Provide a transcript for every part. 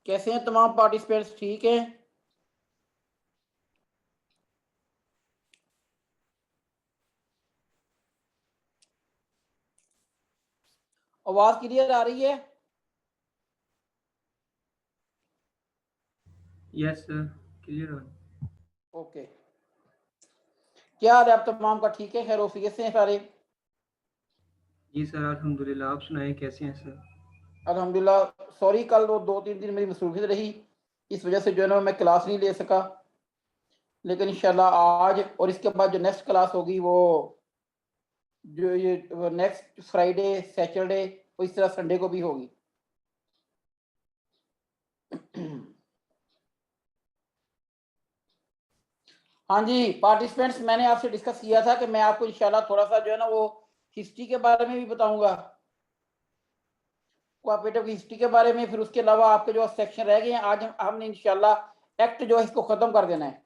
कैसे हैं तमाम पार्टिसिपेंट्स? ठीक हैं? आवाज क्लियर आ रही है? यस सर, क्लियर हो। ओके। क्या हाल है आप तमाम का? ठीक है, खैर ऑफिस से हैं सारे? जी सर, अल्हम्दुलिल्लाह। आप सुनाएं, कैसे हैं सर? अल्हम्दुलिल्लाह। सॉरी, कल वो 2-3 दिन मेरी मसरूफियत रही, इस वजह से जो है ना मैं क्लास नहीं ले सका, लेकिन इंशाल्लाह आज और इसके बाद जो नेक्स्ट क्लास होगी वो जो ये नेक्स्ट फ्राइडे, सैटरडे और इस तरह संडे को भी होगी। हाँ जी पार्टिसिपेंट्स, मैंने आपसे डिस्कस किया था कि मैं आपको इंशाल्लाह थोड़ा सा जो है ना वो हिस्ट्री के बारे में भी बताऊंगा, कोऑपरेटिव की हिस्ट्री के बारे में। फिर उसके अलावा आपके जो सेक्शन रह गए हैं आज हमने इंशाल्लाह एक्ट जो है इसको खत्म कर देना है।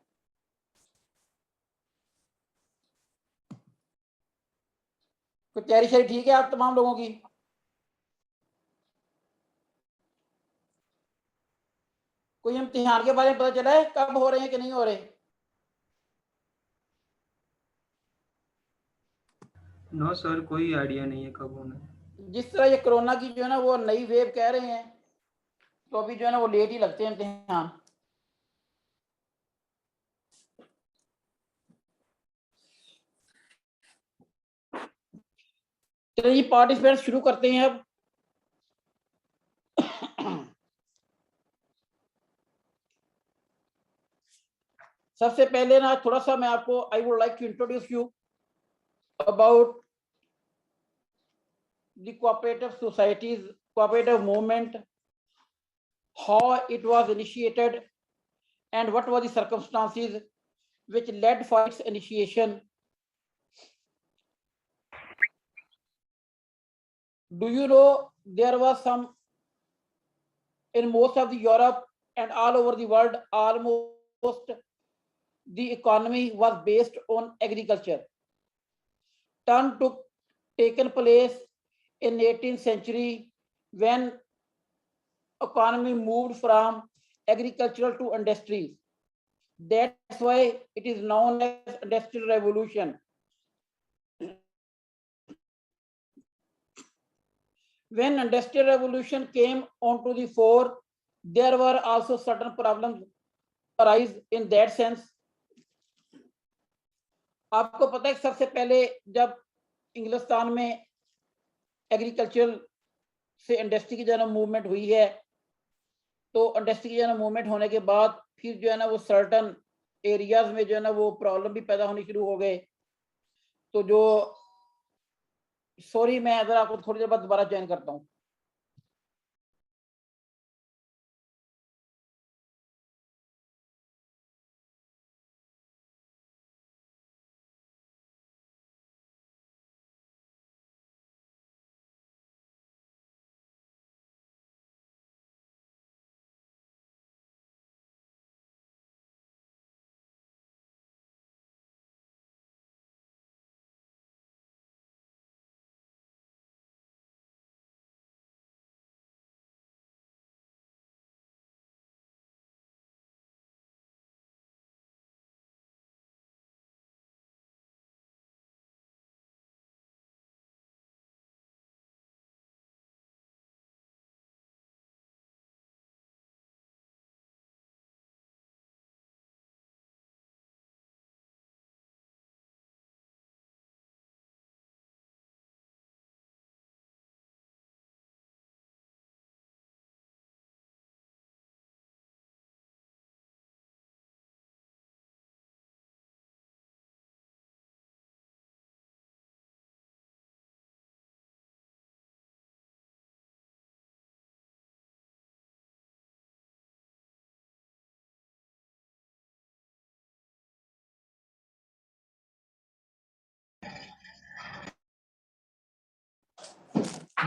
तो तैयारी शारी ठीक है आप तमाम लोगों की? कोई इम्तिहान के बारे में पता चला है कब हो रहे हैं कि नहीं हो रहे? नो सर, कोई आइडिया नहीं है कब होना है। जिस तरह ये कोरोना की जो है ना वो नई वेव कह रहे हैं, तो अभी जो है ना वो लेट ही लगते हैं इम्तिहान। चलिए पार्टिसिपेंट शुरू करते हैं अब। सबसे पहले ना थोड़ा सा मैं आपको I would like to introduce you about the cooperative societies, cooperative movement, how it was initiated and what were the circumstances which led for its initiation. Do you know there was some in most of the Europe and all over the world, almost the economy was based on agriculture. Turn took taken place in 18th century when economy moved from agricultural to industries. That's why it is known as industrial revolution. When industrial revolution came onto the fore, there were also certain problems arise in that sense. आपको पता है सबसे पहले जब इंग्लिस्तान में agriculture से industry की जो है ना मूवमेंट हुई है, तो इंडस्ट्री की जो है ना मूवमेंट होने के बाद फिर जो है ना वो सर्टन एरियाज में जो है ना वो प्रॉब्लम भी पैदा होने शुरू हो गए। तो जो सॉरी मैं अगर आपको थोड़ी देर बाद दोबारा ज्वाइन करता हूँ।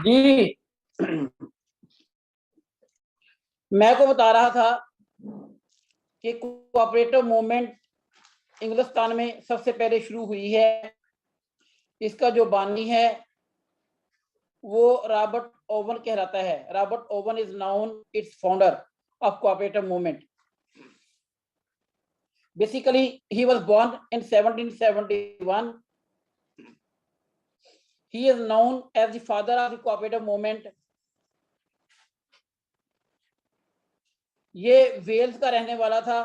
जी मैं को बता रहा था कि कोऑपरेटिव मूवमेंट इंग्लिस्तान में सबसे पहले शुरू हुई है। इसका जो बानी है वो रॉबर्ट ओवन कहलाता है। Robert oven is noun it's founder of cooperative movement. Basically, he was born in 1771. He is known as the father of the cooperative movement. ये वेल्स का रहने वाला था।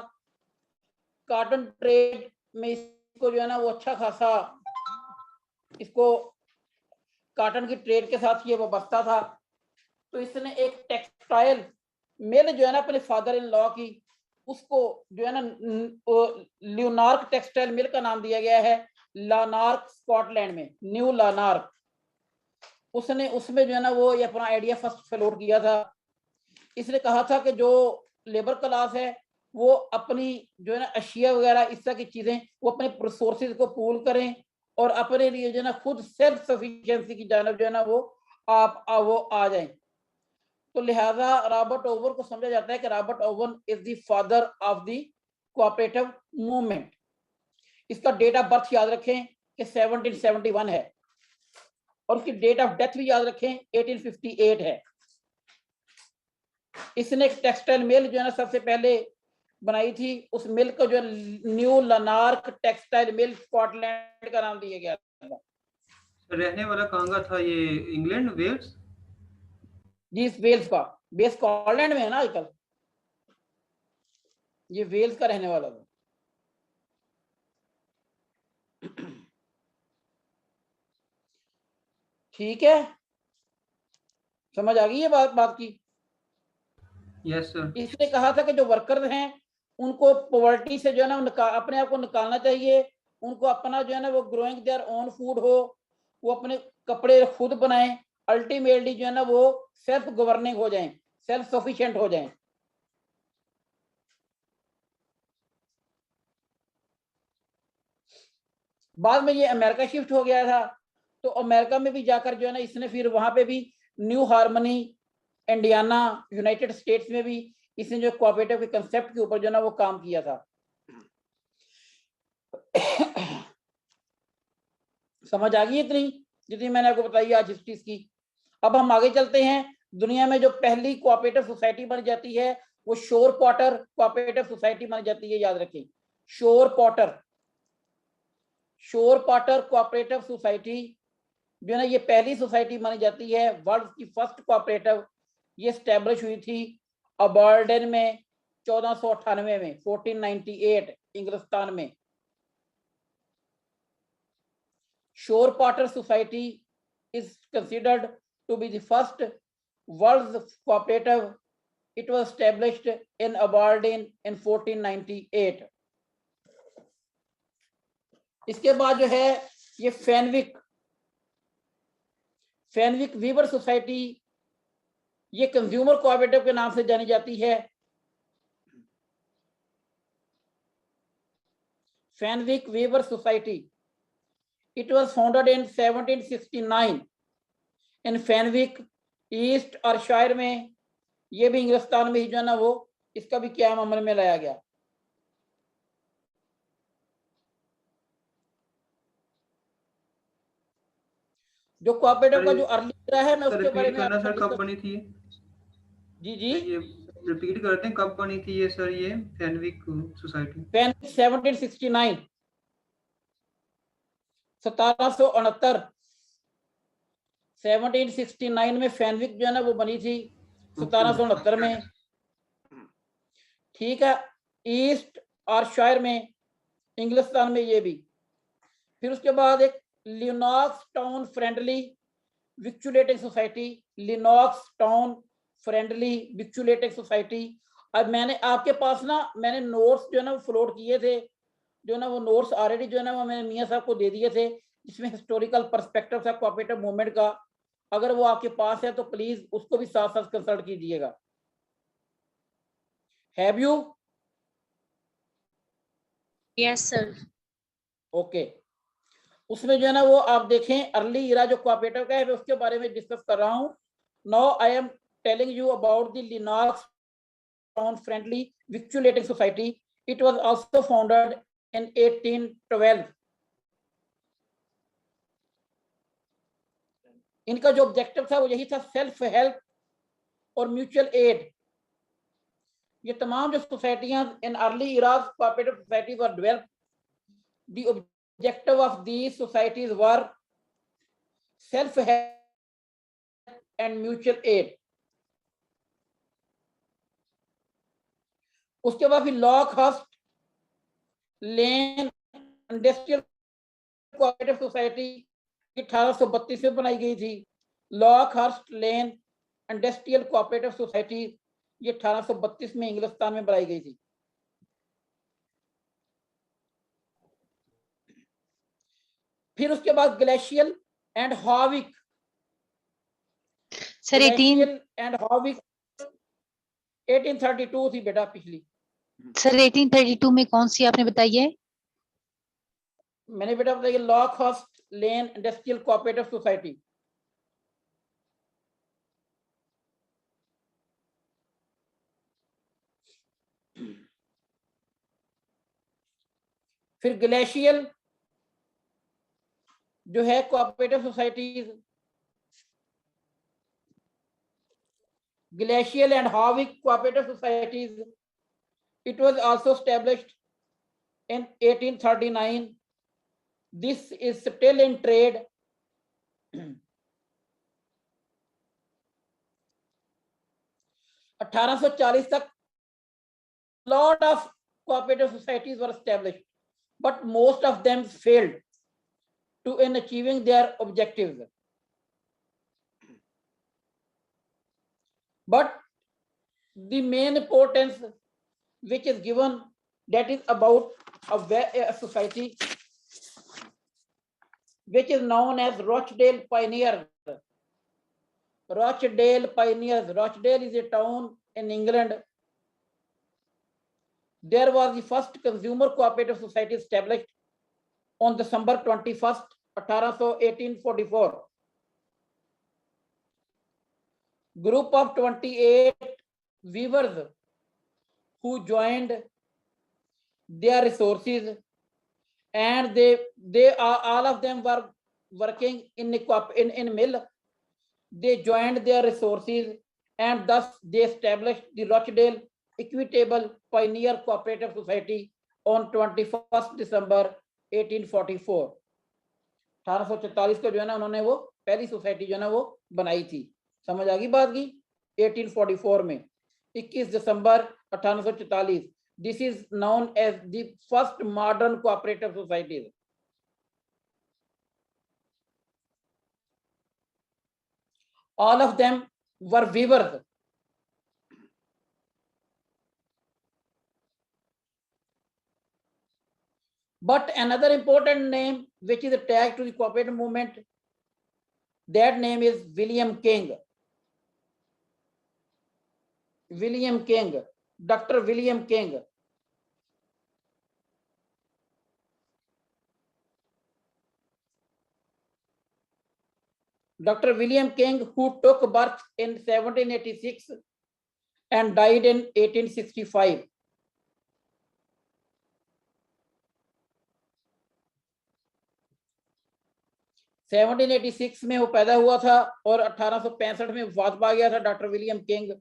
कॉटन ट्रेड में इसको जो है ना वो अच्छा खासा इसको कॉटन की ट्रेड के साथ ये वाबस्ता था। तो इसने एक टेक्सटाइल मिल जो है ना अपने फादर इन लॉ की, उसको जो है ना ल्यूनार्क टेक्सटाइल मिल का नाम दिया गया है, लानार्क स्कॉटलैंड में, न्यू लानार्क। उसने उसमें जो है ना वो ये अपना आइडिया फर्स्ट फ्लोट किया था। इसने कहा था कि जो लेबर क्लास है वो अपनी जो है ना अशिया वगैरह इस तरह की चीजें वो अपने रिसोर्सेज को पूल करें और अपने लिए जो है ना खुद सेल्फ सफिशिएंसी की जानब जो है ना वो वो आ जाएं। तो लिहाजा रॉबर्ट ओवन को समझा जाता है कि Robert oven is the father of the cooperative movement. इसका डेट ऑफ बर्थ याद रखें कि 1771 है और उसकी डेट ऑफ डेथ भी याद रखें 1858 है। इसने एक टेक्सटाइल मिल जो है ना सबसे पहले बनाई थी। उस मिल को जो न्यू लानार्क टेक्सटाइल मिल स्कॉटलैंड का नाम दिया गया था। रहने वाला कहाँ का था ये? England, Wales? जी, इस वेल्स का, बेस स्कॉटलैंड में है ना आजकल, ये वेल्स का रहने वाला था। ठीक है, समझ आ गई है बात की? Yes sir. इसने कहा था कि जो वर्कर्स हैं उनको पॉवर्टी से जो है ना अपने आप को निकालना चाहिए। उनको अपना जो है ना वो ग्रोइंग देयर ओन फूड हो, वो अपने कपड़े खुद बनाएं, अल्टीमेटली जो है ना वो सेल्फ गवर्निंग हो जाएं, सेल्फ सफिशिएंट हो जाएं। बाद में ये अमेरिका शिफ्ट हो गया था। तो अमेरिका में भी जाकर जो है ना इसने फिर वहां पे भी new harmony, Indiana, United states में भी इसने जो कोऑपरेटिव के कंसेप्ट के ऊपर जो है ना वो काम किया था। समझ आ गई इतनी जितनी मैंने आपको बताई आज हिस्ट्री की। अब हम आगे चलते हैं। दुनिया में जो पहली कोऑपरेटिव सोसाइटी बन जाती है वो शोर पॉटर कोऑपरेटिव सोसाइटी बन जाती है, याद रखें। शोर पॉटर कोऑपरेटिव सोसाइटी जो है ना ये पहली सोसाइटी मानी जाती है, वर्ल्ड की फर्स्ट कोऑपरेटिव। ये स्टैब्लिश हुई थी अबर्डन में 1498 में, 1498 इंग्लिस्तान में। शोर Potter society is considered to be the first world's cooperative. It was established in Aberdeen in 1498. इसके बाद जो है ये फैनविक वीवर सोसाइटी, ये कंज्यूमर कोऑपरेटिव के नाम से जानी जाती है। Fenwick weaver society, it was founded in 1769 in Fenwick, East Ayrshire में। ये भी इंग्लिस्तान में ही जो है ना वो इसका भी क्या अमल में लाया गया। जो कोऑपरेटिव का जो अर्ली एरा है मैं उसके बारे रिपीट में करना आपको सर, कब बनी थी? जी जी, ये रिपीट करते हैं, कब बनी थी ये सर ये फैनविक सोसाइटी? 1769, 1769 1769 में फैनविक जो है ना वो बनी थी 1769 में। ठीक है, ईस्ट और शायर में, इंग्लिस्तान में ये भी। फिर उसके बाद एक Lenox town friendly victualling society, Lenox town friendly victualling society. अब मैंने आपके पास ना मैंने नोट्स जो है ना वो फ्लोट किए थे, जो ना वो नोट्स ऑलरेडी जो है ना वो मैंने मियाँ साहब को दे दिए थे, जिसमें हिस्टोरिकल पर्सपेक्टिव था कोऑपरेटिव मूवमेंट का। अगर वो आपके पास है तो प्लीज उसको भी साथ साथ कंसल्ट कीजिएगा। Have you? Yes sir. Okay, उसमें जो है ना वो आप देखें अर्ली इरा जो कोऑपरेटिव का है मैं उसके बारे में डिस्कस कर रहा हूँ। Now I am telling you about the Lennoxtown friendly victualling society. It was also founded in 1812। इनका जो ऑब्जेक्टिव था वो यही था, सेल्फ हेल्प और म्यूचुअल एड। ये तमाम जो सोसाइटियां in early eras cooperative societies were developed, the objective of these societies were self help and mutual aid. उसके बाद फिर Lockhurst lane industrial cooperative society 1832 में बनाई गई थी। लॉकहर्स्ट लेन इंडस्ट्रियल कोऑपरेटिव सोसाइटी ये 1832 में इंग्लिस्तान में बनाई गई थी। फिर उसके बाद ग्लेशियल एंड हॉविक, सर 18 एंड हॉविक 1832 थी बेटा पिछली। सर 1832 में कौन सी आपने बताई है? मैंने बेटा बताया Lockhurst lane industrial cooperative society. फिर ग्लेशियल जो है cooperative societies, Galashiels and Hawick cooperative societies, it was also established in 1839. This is still in trade. 1840 तक lot of cooperative societies were established, but most of them failed to in achieving their objectives. But the main importance which is given, that is about a society which is known as Rochdale Pioneers. Rochdale Pioneers. Rochdale is a town in England. There was the first consumer cooperative society established on December 21st, 1844. Group of 28 weavers who joined their resources, and they are all of them were working in mill. They joined their resources and thus they established the Rochdale Equitable Pioneer Cooperative Society on 21st December 1844. 1844 को जो है ना उन्होंने वो पहली society जो है ना वो बनाई थी। समझ आ गई बात की? 1844 में 21 दिसंबर 1844। This is known as the first modern cooperative societies. All of them were weavers. But another important name which is attached to the cooperative movement, that name is William King. William King, Dr. William King. Dr. William King, who took birth in 1786 and died in 1865. में वो पैदा हुआ था और 1865 में वफात पा गया था डॉक्टर विलियम किंग।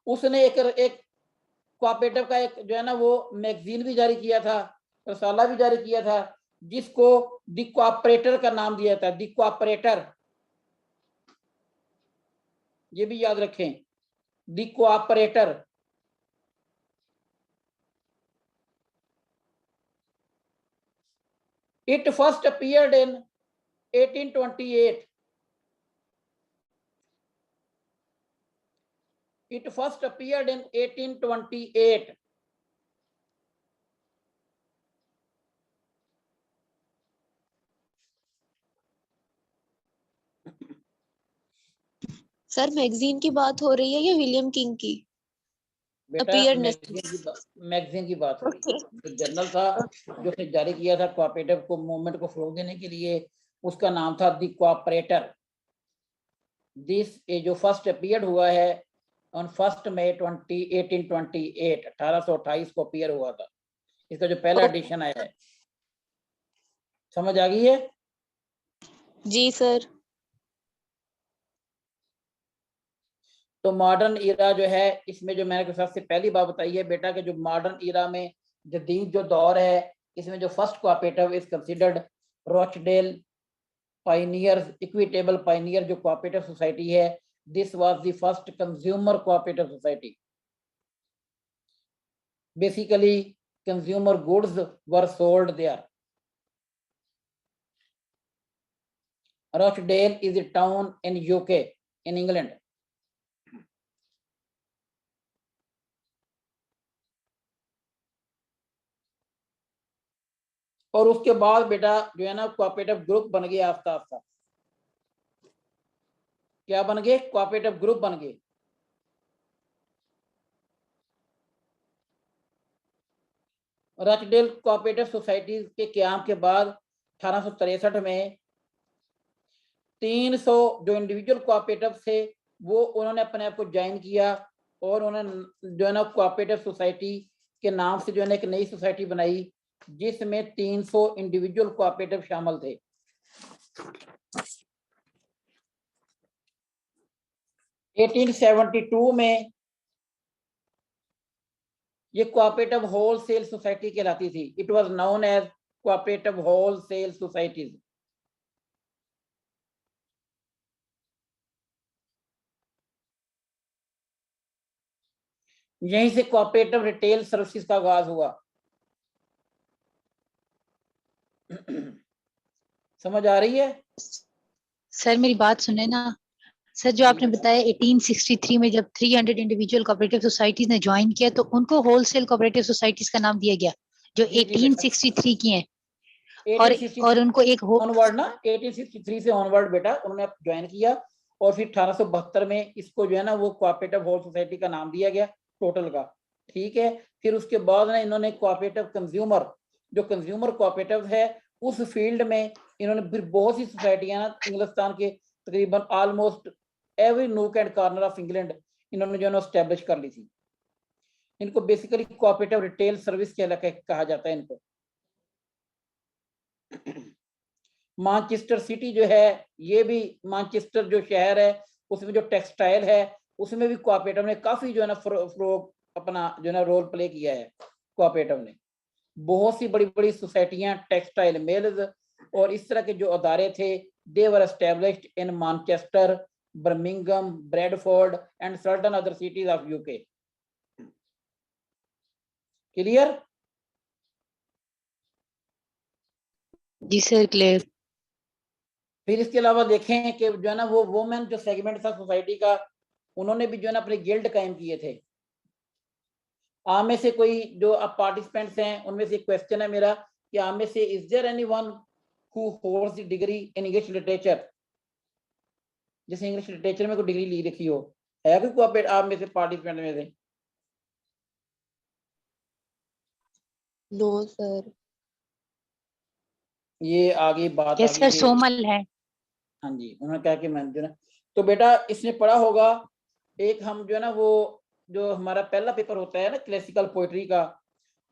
उसने एक कोऑपरेटिव का एक जो है ना वो मैगजीन भी जारी किया था, रसाला भी जारी किया था, जिसको द कोऑपरेटर का नाम दिया था। द कोऑपरेटर, ये भी याद रखें, the cooperator. It first appeared in 1828. It first appeared in 1828. Sir magazine की बात हो रही है या विलियम किंग की? मैगजीन की बात हो रही है। जो जर्नल था जो उसने जारी किया था कोऑपरेटिव को मूवमेंट को फरोग देने के लिए, उसका नाम था द कोऑपरेटर। दिस जो फर्स्ट अपीयर हुआ है ऑन 1 मई 1828, 1828 को अपीयर हुआ था। इसका जो पहला एडिशन आया है। समझ आ गई है? जी सर। तो मॉडर्न इरा जो है, इसमें जो मैंने सबसे पहली बात बताई है बेटा कि जो मॉडर्न इरा में जदीद जो दौर है, इसमें जो first cooperative is considered Rochdale pioneers equitable Pioneer जो कोऑपरेटिव सोसाइटी है, this was the first consumer cooperative society. Basically consumer goods were sold there. Rochdale is a town in UK in England. और उसके बाद बेटा जो है ना cooperative group बन गए आस्ता आस्ता। क्या बन गए? कोऑपरेटिव ग्रुप बन गए। रचडेल कोऑपरेटिव सोसाइटी के क्याम के बाद 1863 में 300 जो इंडिविजुअल कोऑपरेटिव थे वो उन्होंने अपने आप को ज्वाइन किया और उन्होंने जो है ना कोऑपरेटिव सोसाइटी के नाम से जो है ना एक नई सोसाइटी बनाई जिसमें 300 इंडिविजुअल कोऑपरेटिव शामिल थे। एटीन 1872 में ये कोऑपरेटिव होलसेल सोसाइटी कहलाती थी। It was known as cooperative wholesale societies. यहीं से कोऑपरेटिव रिटेल सर्विसेज का आगाज हुआ। समझ आ रही है? सर मेरी बात सुने ना। सर जो आपने बताया 1863 में जब 300 इंडिविजुअल कोऑपरेटिव सोसाइटीज ने ज्वाइन किया तो उनको होलसेल कोऑपरेटिव सोसाइटीज का नाम दिया गया जो जी, जी, बेटा। 1863 की हैं। 1863 और उनको एक ऑनवर्ड ना 1863 से ऑनवर्ड बेटा उन्होंने ज्वाइन किया और फिर 1872 में इसको जो है ना वो कोऑपरेटिव होल सोसाइटी का नाम दिया गया टोटल का। ठीक है। फिर उसके बाद ना इन्होंने कोऑपरेटिव कंज्यूमर जो कंज्यूमर कोऑपरेटिव है उस फील्ड में इन्होंने फिर बहुत सी सोसाइटियां ना इंग्लिस्तान के तकरीबन almost every nook and corner of England इन्होंने जो है ना एस्टेब्लिश कर ली थी। इनको बेसिकली कोऑपरेटिव रिटेल सर्विस कहा जाता है इनको। मानचेस्टर सिटी जो है ये भी मानचेस्टर जो शहर है उसमें जो टेक्सटाइल है उसमें भी कोऑपरेटिव ने काफी जो है ना अपना जो है ना रोल प्ले किया है। कोऑपरेटिव ने बहुत सी बड़ी बड़ी सोसाइटियां टेक्सटाइल मिल्स और इस तरह के जो अदारे थे they were established in Manchester Birmingham Bradford and certain other cities of UK. Clear? जी सर क्लियर। फिर इसके अलावा देखें कि जो है ना वो वुमेन जो सेगमेंट था सोसाइटी का उन्होंने भी जो है ना अपने गिल्ड कायम किए थे। आप में से कोई जो अब पार्टिसिपेंट्स हैं उनमें से क्वेश्चन है मेरा कि आप में से is there anyone who holds the degree in English literature? जैसे इंग्लिश लिटरेचर में कोई डिग्री ली रखी हो, है कोई आप में से पार्टिसिपेंट में से? No sir. ये आगे बात यस आगे सर कि सोमल है। हाँ जी उन्होंने कहा कि मैं जो है तो बेटा इसने पढ़ा होगा एक हम जो है ना वो जो हमारा पहला पेपर होता है ना क्लासिकल पोइट्री का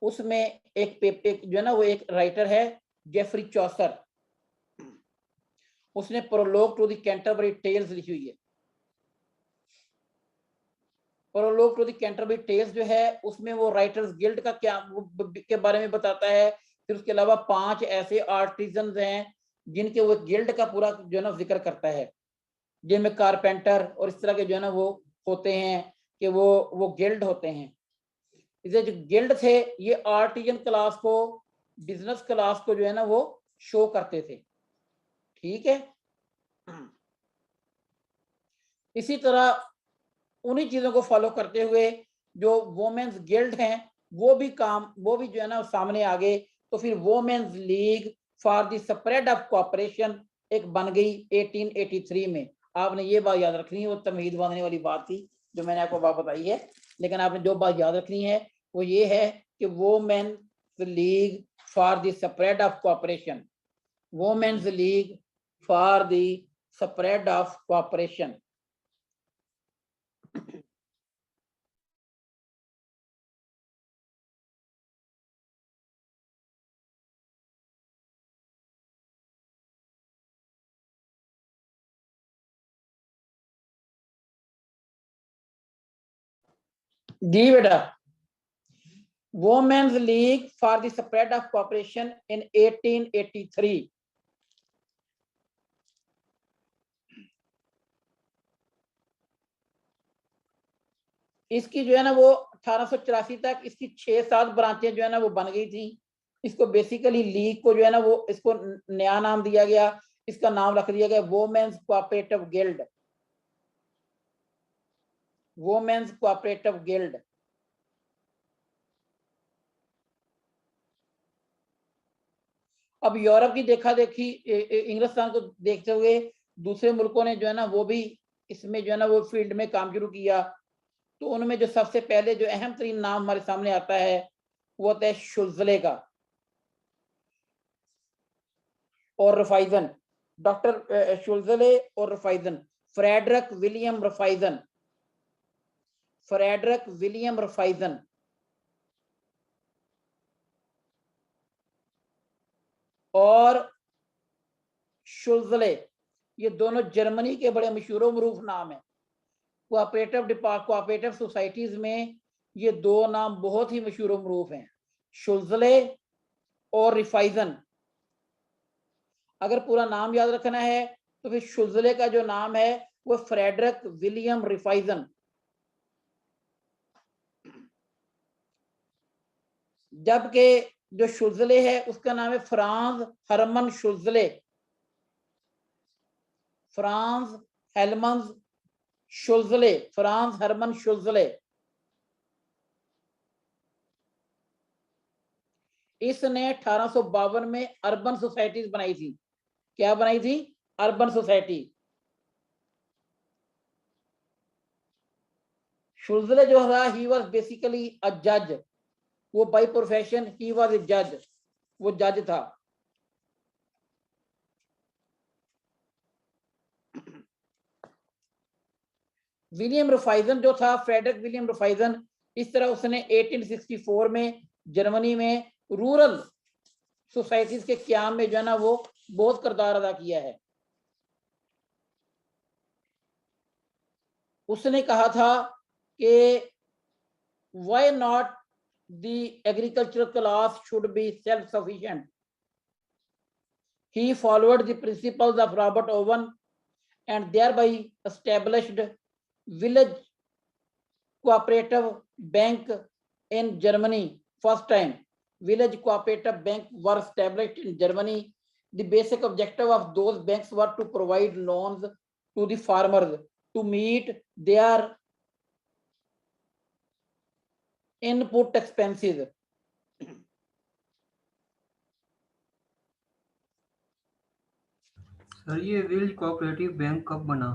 उसमें एक पेपर जो है ना वो एक राइटर है जेफरी चॉसर उसने prologue to the Canterbury Tales लिखी हुई है। Prologue to the Canterbury Tales जो है उसमें वो राइटर्स गिल्ड का क्या के बारे में बताता है। फिर उसके अलावा 5 ऐसे आर्टिजन हैं जिनके वो गिल्ड का पूरा जो है ना जिक्र करता है जिनमें कारपेंटर और इस तरह के जो है ना वो होते हैं कि वो गिल्ड होते हैं। इसे जो गिल्ड थे ये आर्टिजन क्लास को बिजनेस क्लास को जो है ना वो शो करते थे। ठीक है। इसी तरह उन्हीं चीजों को फॉलो करते हुए जो वोमेन्स गिल्ड हैं वो भी जो है ना सामने आ गए। तो फिर women's league for the spread of cooperation एक बन गई 1883 में। आपने ये बात याद रखनी है, वो तमहीद बांधने वाली बात थी जो मैंने आपको बात बताई है, लेकिन आपने जो बात याद रखनी है वो ये है कि women's league for the spread of cooperation, women's league for the spread of cooperation. जी बेटा, women's league for the spread of cooperation in 1883। इसकी जो है ना वो 1884 तक इसकी 6-7 ब्रांचें जो है ना वो बन गई थी। इसको बेसिकली लीग को जो है ना वो इसको नया नाम दिया गया, इसका नाम रख दिया गया women's cooperative guild. Women's cooperative guild. अब यूरोप की देखा देखी इंग्लिस्तान को देखते हुए दूसरे मुल्कों ने जो है ना वो भी इसमें जो है ना वो फील्ड में काम शुरू किया। तो उनमें जो सबसे पहले जो अहम तरीन नाम हमारे सामने आता है वो होता है शुल्ज़ले का और रफाइजन। डॉक्टर शुल्ज़ले और रफाइजन, फ्रेडरिक विलियम रफाइजन, फ्रेडरिक विलियम रफाइजन। और शुल्ज़ले, ये दोनों जर्मनी के बड़े मशहूर मरूफ नाम है। कोऑपरेटिव सोसाइटीज में ये दो नाम बहुत ही मशहूर मरूफ हैं, शुल्ज़ले और रिफाइजन। अगर पूरा नाम याद रखना है तो फिर शुल्ज़ले का जो नाम है वो फ्रेडरिक विलियम रिफाइजन, जबकि जो शुल्ज़ले है उसका नाम है Franz Hermann Schulze, Franz Hermann Schulze, Franz Hermann Schulze. इसने 1852 में अर्बन सोसाइटीज बनाई थी। क्या बनाई थी? Urban society. शुल्ज़ले जो था ही वाज बेसिकली अ जज, वो by profession he was a जज, वो जज था। विलियम रफाइजन जो था, फ्रेडरिक विलियम रफाइजन, इस तरह उसने 1864 में जर्मनी में रूरल सोसाइटीज के क्याम में जो है ना वो बहुत किरदार अदा किया है। उसने कहा था कि why not the agricultural class should be self sufficient. He followed the principles of Robert oven and thereby established village cooperative bank in Germany. First time village cooperative bank were established in Germany. The basic objective of those banks were to provide loans to the farmers to meet their input expenses. Sir ये village cooperative bank कब बना?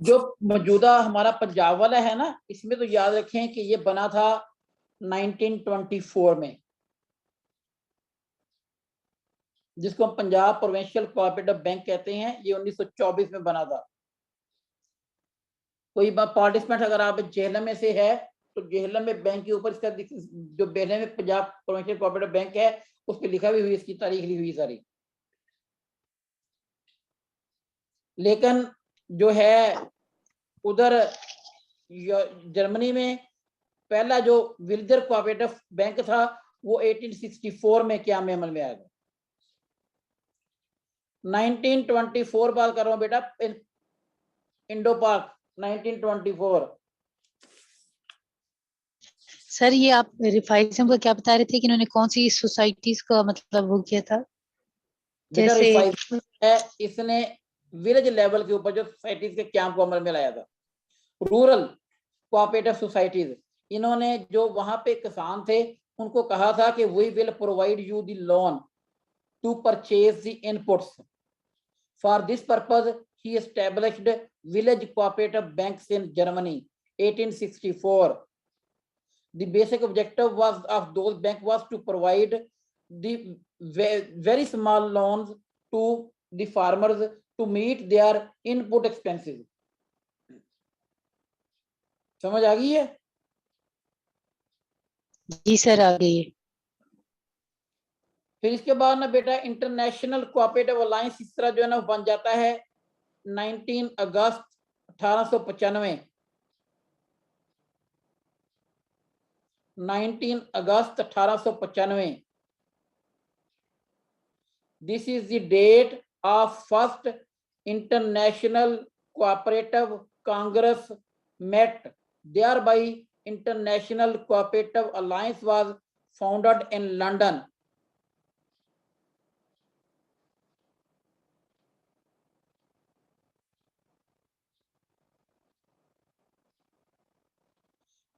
जो मौजूदा हमारा पंजाब वाला है ना, इसमें तो याद रखें कि ये बना था 1924 में, जिसको हम पंजाब प्रोविंशियल कोऑपरेटिव बैंक कहते हैं। ये 1924 में बना था। कोई पार्टिसिपेंट अगर आप जेहलम में से है तो जेहलम में बैंक के ऊपर इसका जो बेहले में पंजाब प्रोविंशियल कोऑपरेटिव बैंक है उस पर लिखा भी हुई, इसकी तारीख लिखी हुई सारी। लेकिन जो है उधर जर्मनी में पहला जो विलेजर कोऑपरेटिव बैंक था वो 1864 में क्या में अमल में आ गया। 1924 बात कर रहा हूं बेटा, इंडो पाक 1924। सर ये आप रिफाइजम का क्या बता रहे थे कि इन्होंने कौन सी सोसाइटीज का मतलब वो किया था? बेटा जैसे रिफाइजम है, इसने विलेज लेवल के ऊपर जो सोसाइटीज के कैंप को अमल में लाया था, रूरल कोऑपरेटिव सोसाइटीज। इन्होंने जो वहां पे किसान थे उनको कहा था कि we will provide you the loan to purchase the inputs. For this purpose he established village cooperative banks in Germany 1864। The basic objective was of those banks was to provide the very small loans to the farmers to meet their input expenses. समझ आ गई है? जी sir आ गई है। फिर इसके बाद ना बेटा इंटरनेशनल कोऑपरेटिव अलायंस इस तरह जो है ना बन जाता है 19 अगस्त 1895। 19 अगस्त 1895. This is the date of first International Cooperative Congress met. Thereby, International Cooperative Alliance was founded in London.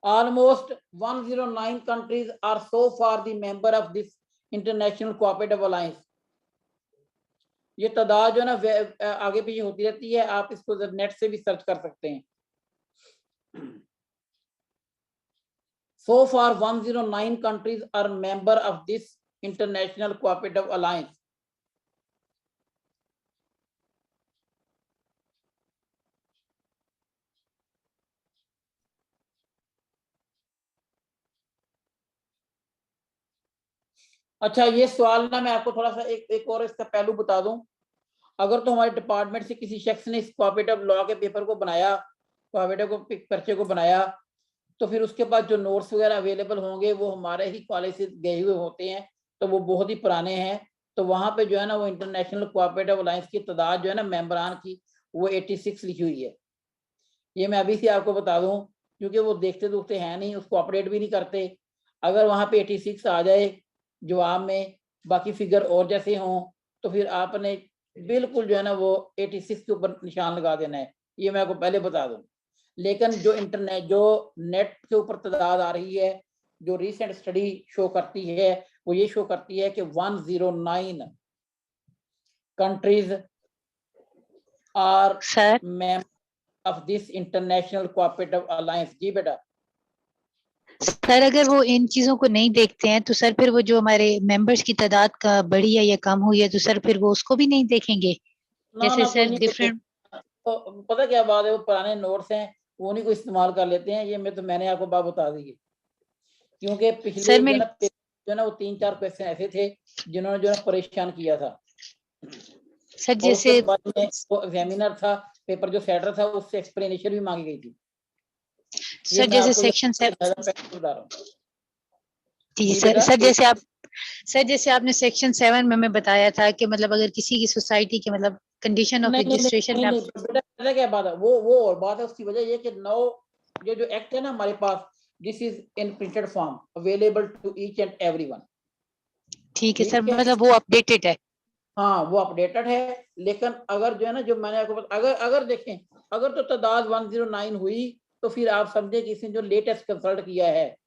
Almost 109 countries are so far the member of this International Cooperative Alliance. ये तादाद जो है ना आगे पीछे होती रहती है, आप इसको नेट से भी सर्च कर सकते हैं. So far 109 countries are member of this International Cooperative Alliance. अच्छा, ये सवाल ना मैं आपको थोड़ा सा एक और इसका पहलू बता दूं. अगर तो हमारे डिपार्टमेंट से किसी शख्स ने इस कोऑपरेटिव लॉ के पेपर को बनाया, कोऑपरेटिव पर्चे को बनाया, तो फिर उसके बाद जो नोट्स वगैरह अवेलेबल होंगे वो हमारे ही कॉलेज से गए हुए होते हैं, तो वो बहुत ही पुराने हैं. तो वहाँ पे जो है ना वो इंटरनेशनल कोऑपरेटिव अलायंस की तादाद जो है ना मेंबरान की वो 86 लिखी हुई है. ये मैं अभी से आपको बता दूं, क्योंकि वो देखते दुखते हैं नहीं, उसको ऑपरेट भी नहीं करते. अगर वहाँ पे 86 आ जाए जवाब में, बाकी फिगर और जैसे हों, तो फिर आपने बिल्कुल जो है ना वो 86 के ऊपर निशान लगा देना है. ये मैं आपको पहले बता दूं. लेकिन जो इंटरनेट जो नेट के ऊपर तादाद आ रही है, जो रिसेंट स्टडी शो करती है, वो ये शो करती है कि 109 countries are sir member of this international cooperative alliance. जी बेटा. सर अगर वो इन चीजों को नहीं देखते हैं तो सर फिर वो जो हमारे मेंबर्स की तादाद का बढ़ी है या कम हुई है तो सर फिर वो उसको भी नहीं देखेंगे. ना जैसे ना, कोई सर नहीं डिफरेंट. तो पता क्या बात है, वो पुराने नोट्स हैं, वो नहीं को इस्तेमाल कर लेते हैं. ये मैंने आपको बात बता दी है, क्योंकि पिछले सर जो मेरी है ना वो 3-4 क्वेश्चन ऐसे थे जिन्होंने जो है परेशान किया था. सर और उसके जैसे बाद में वो एग्जामिनर था, पेपर जो सेटर था, उससे एक्सप्लेनेशन भी मांगी गई थी. ये सर मैं जैसे आपको सेक्शन बता रहा हूँ. जी जी सर. बेटा. सर जैसे आपने सेक्शन 7 में हमें बताया था कि मतलब अगर किसी की सोसाइटी के मतलब कंडीशन ऑफ नहीं नहीं रजिस्ट्रेशन नहीं में नहीं बेटा, पता क्या बात है, वो और बात है. उसकी वजह ये कि नौ ये जो एक्ट है ना हमारे पास, this is in printed form available to each and everyone. ठीक है सर, ठीक है. मतलब वो अपडेटेड है. हाँ, वो अपडेटेड है. लेकिन अगर जो है ना, जो मैंने आपको अगर देखें, अगर तो तादाद 109 हुई तो फिर आप समझे कि इसने जो लेटेस्ट कंसल्ट किया है,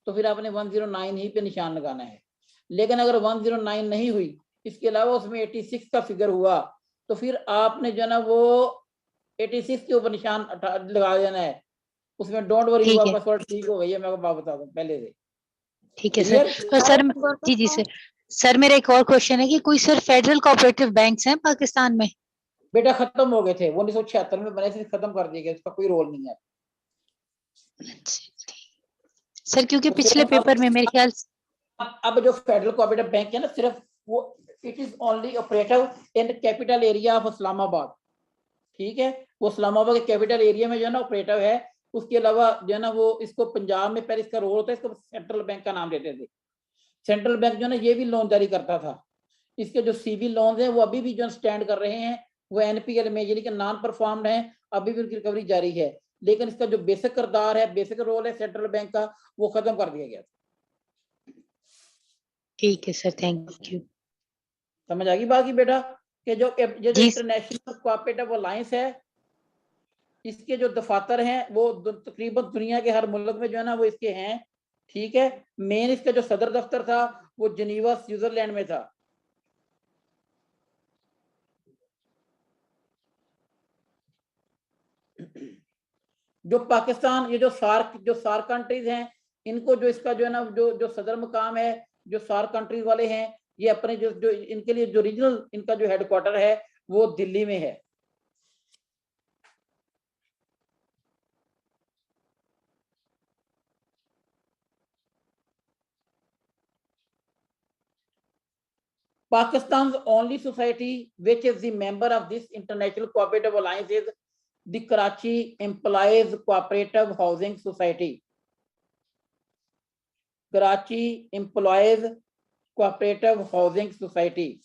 तो फिर आपने 109 ही पे निशान लगाना है. लेकिन अगर 109 नहीं हुई, इसके अलावा उसमें 86 का फिगर हुआ, तो फिर आपने जो है ना वो 86 के ऊपर निशान लगा देना है. उसमें डोंट वरी, वो ठीक है. आपका सॉल्व ठीक हो गई है. मैं आपको बात बता दूं पहले से. ठीक है क्लियर. सर. तो सर जी जी सर. सर मेरा एक और क्वेश्चन है कि कोई सर फेडरल कोऑपरेटिव बैंक्स हैं पाकिस्तान में? बेटा खत्म हो गए थे, वो 1976 में बने थे, खत्म कर दिए गए, उसका कोई रोल नहीं है. सर क्योंकि तो पिछले सिर्फ पेपर में मेरे ख्याल अब जो फेडरल कोऑपरेटिव बैंक है ना, सिर्फ वो it is only operative in capital area of Islamabad. ठीक है, वो इस्लामाबाद के कैपिटल एरिया में जो है ना ऑपरेटिव है. उसके अलावा जो है ना वो इसको पंजाब में पहले इसका रोल होता है, इसको सेंट्रल बैंक का नाम देते थे. सेंट्रल बैंक जो है ना ये भी लोन जारी करता था. इसके जो सीबी लोन हैं वो अभी भी जो स्टैंड कर रहे हैं, वो एनपीएल में यानी कि नॉन परफॉर्म्ड है, अभी भी उनकी रिकवरी जारी है. लेकिन इसका जो बेसिक किरदार है, बेसिक रोल है सेंट्रल बैंक का, वो खत्म कर दिया गया. ठीक है सर, थैंक यू. समझ आ गई बाकी बेटा कि जो जी इंटरनेशनल कोऑपरेटिव अलायंस है, इसके जो दफातर हैं वो तकरीबन दुनिया के हर मुल्क में जो है ना वो इसके हैं. ठीक है. मेन इसका जो सदर दफ्तर था वो जिनीवा स्विट्जरलैंड में था. जो पाकिस्तान, ये जो सार्क कंट्रीज हैं, इनको जो इसका जो है ना जो सदर मुकाम है, जो सार्क कंट्रीज वाले हैं, ये अपने जो इनके लिए जो रीजनल इनका जो हेडक्वार्टर है वो दिल्ली में है. Pakistan's only society which is the member of this international cooperative alliance is the Karachi Employees Cooperative Housing Society. Karachi Employees Cooperative Housing Society.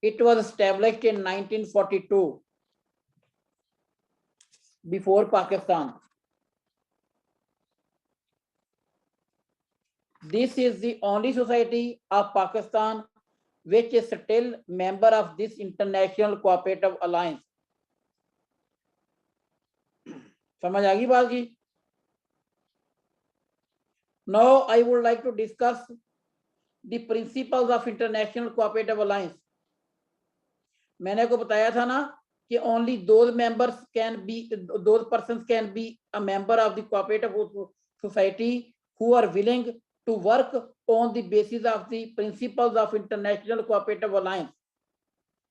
It was established in 1942, before Pakistan. This is the only society of Pakistan which is still member of this International Cooperative Alliance. समझ आ गई बात जी? Now I would like to discuss the principles of International Cooperative Alliance. मैंने को बताया था ना कि only those persons can be a member of the cooperative society who are willing to work on the basis of the principles of International Cooperative Alliance.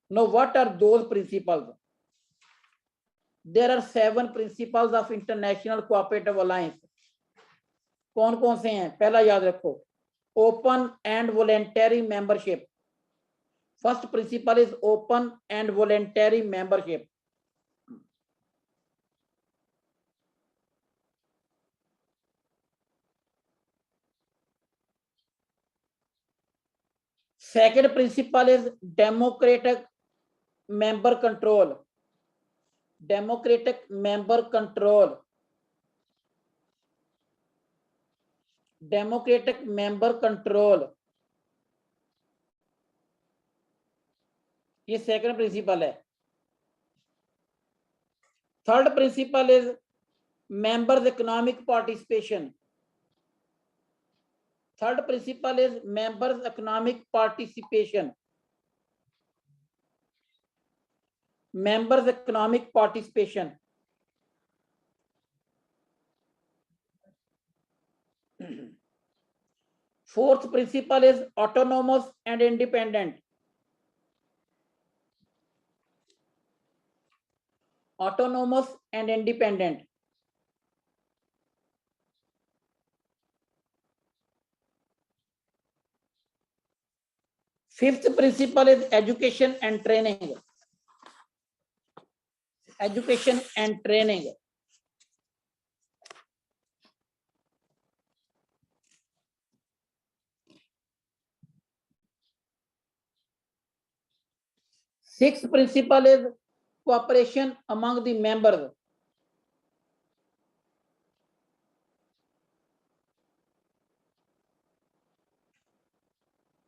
Now, what are those principles? There are 7 principles of International Cooperative Alliance. कौन कौन से हैं? पहला याद रखो, open and voluntary membership. First principle is open and voluntary membership. Second principle is democratic member control. Democratic member control. Democratic member control. ये second principal है. Third principal is members economic participation. Third principle is members economic participation. Members economic participation. Fourth principle is autonomous and independent. Autonomous and independent. Fifth principle is education and training. Education and training. Sixth principle is cooperation among the members.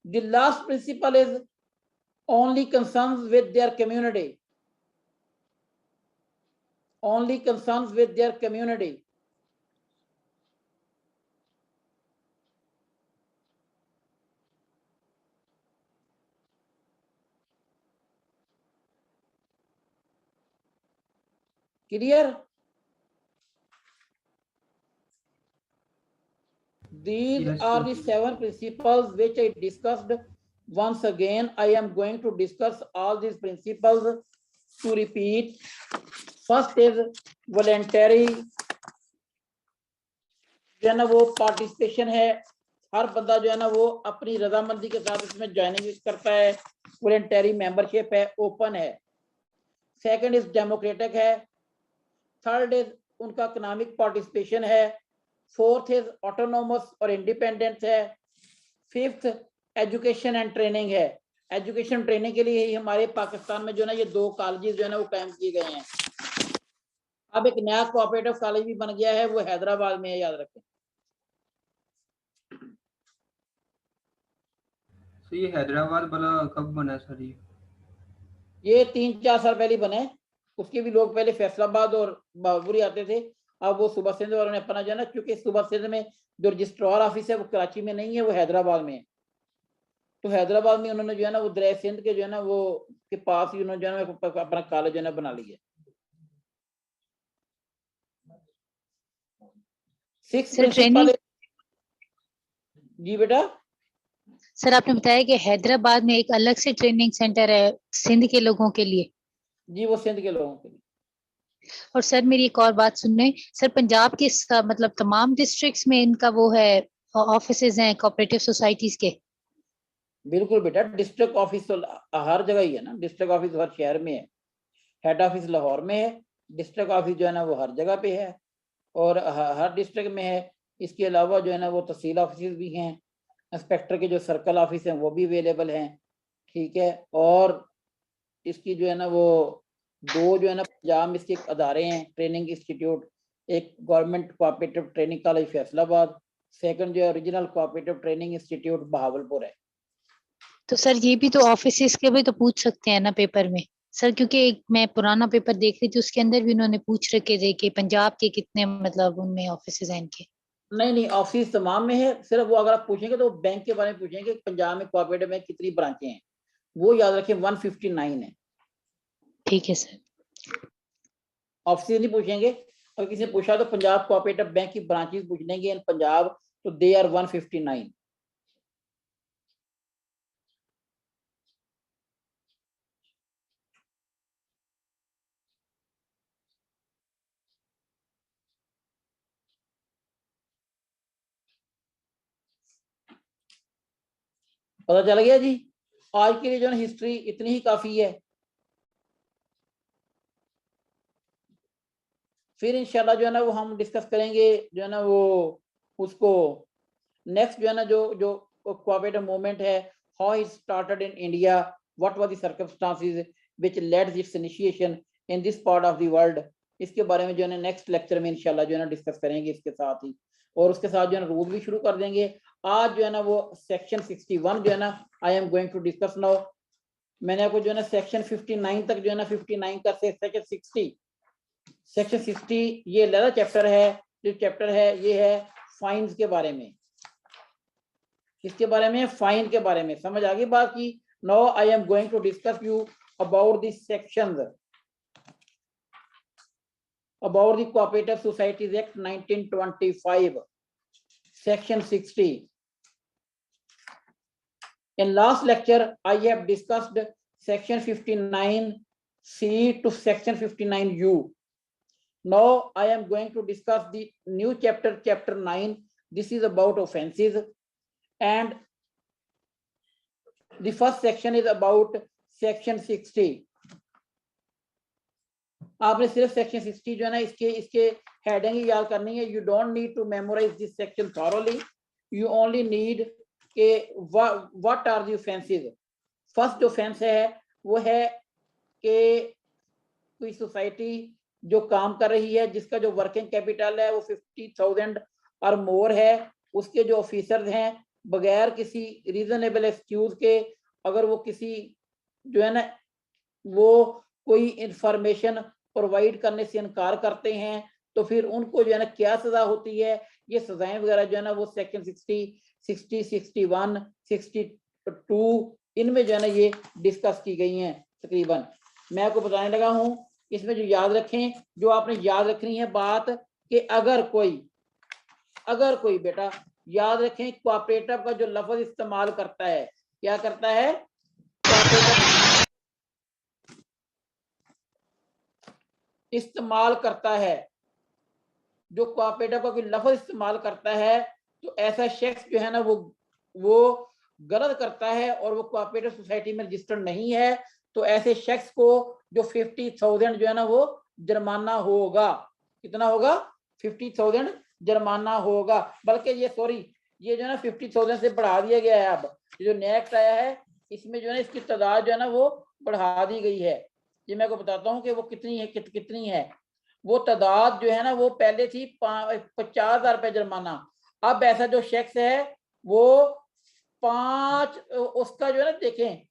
The last principle is only concerns with their community. Only concerns with their community. Clear? These Yes, are sir. the 7 principles which I discussed. Once again, I am going to discuss all these principles to repeat. First is voluntary, जो है ना वो participation है. हर बंदा जो है ना वो अपनी रजामंदी के साथ इसमें ज्वाइनिंग करता है. वॉलंटरी मेंबरशिप है, ओपन है. सेकंड इज डेमोक्रेटिक है. थर्ड इज उनका इकोनॉमिक पार्टिसिपेशन है. फोर्थ इज ऑटोनोमस और इंडिपेंडेंस है. फिफ्थ एजुकेशन एंड ट्रेनिंग है. एजुकेशन ट्रेनिंग के लिए ही हमारे पाकिस्तान में जो है ना ये 2 कॉलेजेस जो है ना वो कायम किए गए हैं. अब एक नया कोऑपरेटिव कॉलेज भी बन गया है, वो हैदराबाद में है, याद रखें. तो ये हैदराबाद वाला कब बना सर? ये 3-4 साल पहले बने. उसके भी लोग पहले फैसलाबाद और बाबुरी आते थे. अब वो सुबह सिंध वालों ने अपना जो है ना, क्योंकि सुबह सिंध में जो रजिस्ट्रार ऑफिस है वो कराची में नहीं है, वो हैदराबाद में है. तो हैदराबाद में उन्होंने जो है ना वो दरिया सिंध के जो है ना वो के पास ही उन्होंने जो है ना अपना कॉलेज जो है ना बना लिया. 6 सर ट्रेनिंग. जी बेटा. सर आपने बताया कि हैदराबाद में एक अलग से ट्रेनिंग सेंटर है सिंध के लोगों के लिए. जी वो सिंध के लोगों के लिए. और सर मेरी एक और बात सुनने, सर पंजाब के मतलब तमाम डिस्ट्रिक्ट्स में इनका वो है ऑफिसेज हैं कोऑपरेटिव सोसाइटीज के. बिल्कुल बेटा, डिस्ट्रिक्ट ऑफिस तो हर जगह ही है ना. डिस्ट्रिक्ट ऑफिस हर शहर में है. हेड ऑफिस लाहौर में है. डिस्ट्रिक्ट ऑफिस जो है ना वो हर जगह पे है और हर डिस्ट्रिक्ट में है. इसके अलावा जो है ना वो तहसील ऑफिस भी हैं, इंस्पेक्टर के जो सर्कल ऑफिस हैं वो भी अवेलेबल हैं, ठीक है। और इसकी जो है ना वो दो जो है ना पंजाब में इसके अदारे हैं ट्रेनिंग इंस्टीट्यूट, एक government cooperative training college Faisalabad, second जो है original cooperative training institute Bahawalpur है। तो सर ये भी तो ऑफिसेस के भी तो पूछ सकते हैं ना पेपर में सर, क्योंकि एक मैं पुराना पेपर देख रही थी उसके अंदर भी उन्होंने पूछ रखे थे कि पंजाब के कितने मतलब उनमें ऑफिसेस हैं इनके। नहीं नहीं, ऑफिस तमाम में है, सिर्फ वो अगर आप पूछेंगे तो बैंक के बारे में पूछेंगे कि पंजाब में कोऑपरेटिव में कितनी ब्रांचें हैं, वो याद रखें 159 है। ठीक है सर। ऑफिस नहीं पूछेंगे, अगर किसी ने पूछा तो पंजाब कोऑपरेटिव बैंक की ब्रांचेस पूछ लेंगे इन पंजाब, तो दे आर 159। पता चल गया जी। आज के लिए जो है हिस्ट्री इतनी ही काफी है। फिर इंशाल्लाह जो है ना वो हम डिस्कस करेंगे जो है ना वो उसको नेक्स्ट जो है ना जो कोऑपरेटिव मूवमेंट है, how it started in India, what were the circumstances which led its initiation in this part of the world. इसके बारे में जो है ना नेक्स्ट लेक्चर में इंशाल्लाह जो है ना डिस्कस करेंगे इसके साथ ही, और उसके साथ जो है ना रूल भी शुरू कर देंगे। आज जो है ना वो सेक्शन 61 जो है ना I am going to discuss now. मैंने आपको जो है ना सेक्शन 59 तक जो है ना 59 का से सेक्शन 60 ये लहरा चैप्टर है। जो चैप्टर है ये है फाइन्स के बारे में, किसके बारे में, फाइन के बारे में। समझ आ गई बात की। Now I am going to discuss you about the sections about the cooperative societies act 1925, section 60. In last lecture I have discussed section 59C to section 59U. Now I am going to discuss the new chapter, chapter 9. This is about offenses, and the first section is about section 60. आपने सिर्फ section 60 जो है ना इसके heading याद करनी है। You don't need to memorize this section thoroughly, you only need के what are the offences. First offence है वो है कि कोई सोसाइटी जो काम कर रही है जिसका जो वर्किंग कैपिटल है वो 50,000 और मोर है, उसके जो ऑफिसर्स हैं बगैर किसी रीजनेबल एक्सक्यूज के अगर वो किसी जो है ना वो कोई इंफॉर्मेशन प्रोवाइड करने से इनकार करते हैं तो फिर उनको जो है ना क्या सजा होती है। ये सजाएं वगैरह जो है ना वो सेक्शन 60, 60, 61, 62 इनमें जो है ना ये डिस्कस की गई हैं तकरीबन। मैं आपको बताने लगा हूं, इसमें जो याद रखें, जो आपने याद रखनी है बात कि अगर कोई बेटा याद रखें कोऑपरेटिव का जो लफ्ज इस्तेमाल करता है, क्या करता है, इस्तेमाल करता है, जो कोऑपरेटिव का कोई लफ्ज इस्तेमाल करता है तो ऐसा शख्स जो है ना वो गलत करता है और वो कोऑपरेटिव सोसाइटी में रजिस्टर्ड नहीं है, तो ऐसे शख्स को जो 50,000 जो है ना वो जुर्माना होगा। कितना होगा, 50,000 जुर्माना होगा। बल्कि ये ये जो है ना 50,000 से बढ़ा दिया गया है। अब जो नया एक्ट आया है इसमें जो है इसकी तादाद जो है ना वो बढ़ा दी गई है। ये मैं आपको बताता हूँ कि वो कितनी है। वो तादाद जो है ना वो पहले थी 50,000 रुपए जुर्माना, अब ऐसा जो शख्स है वो उसका जो है ना देखें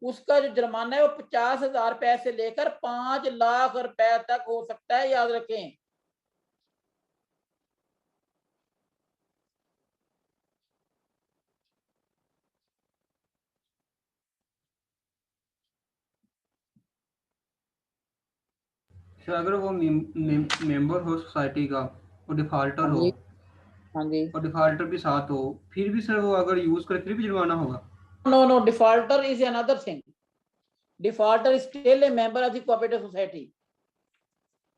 उसका जो जुर्माना है वो 50,000 रुपए से लेकर 5 लाख रुपए तक हो सकता है, याद रखें। सर अगर वो मेंबर हो सोसाइटी का और डिफॉल्टर हो, हाँ जी, और डिफॉल्टर भी साथ हो, फिर भी सर वो अगर यूज करे फिर भी जुर्माना होगा? No, defaulter is another thing. Defaulter is still a member of the cooperative society,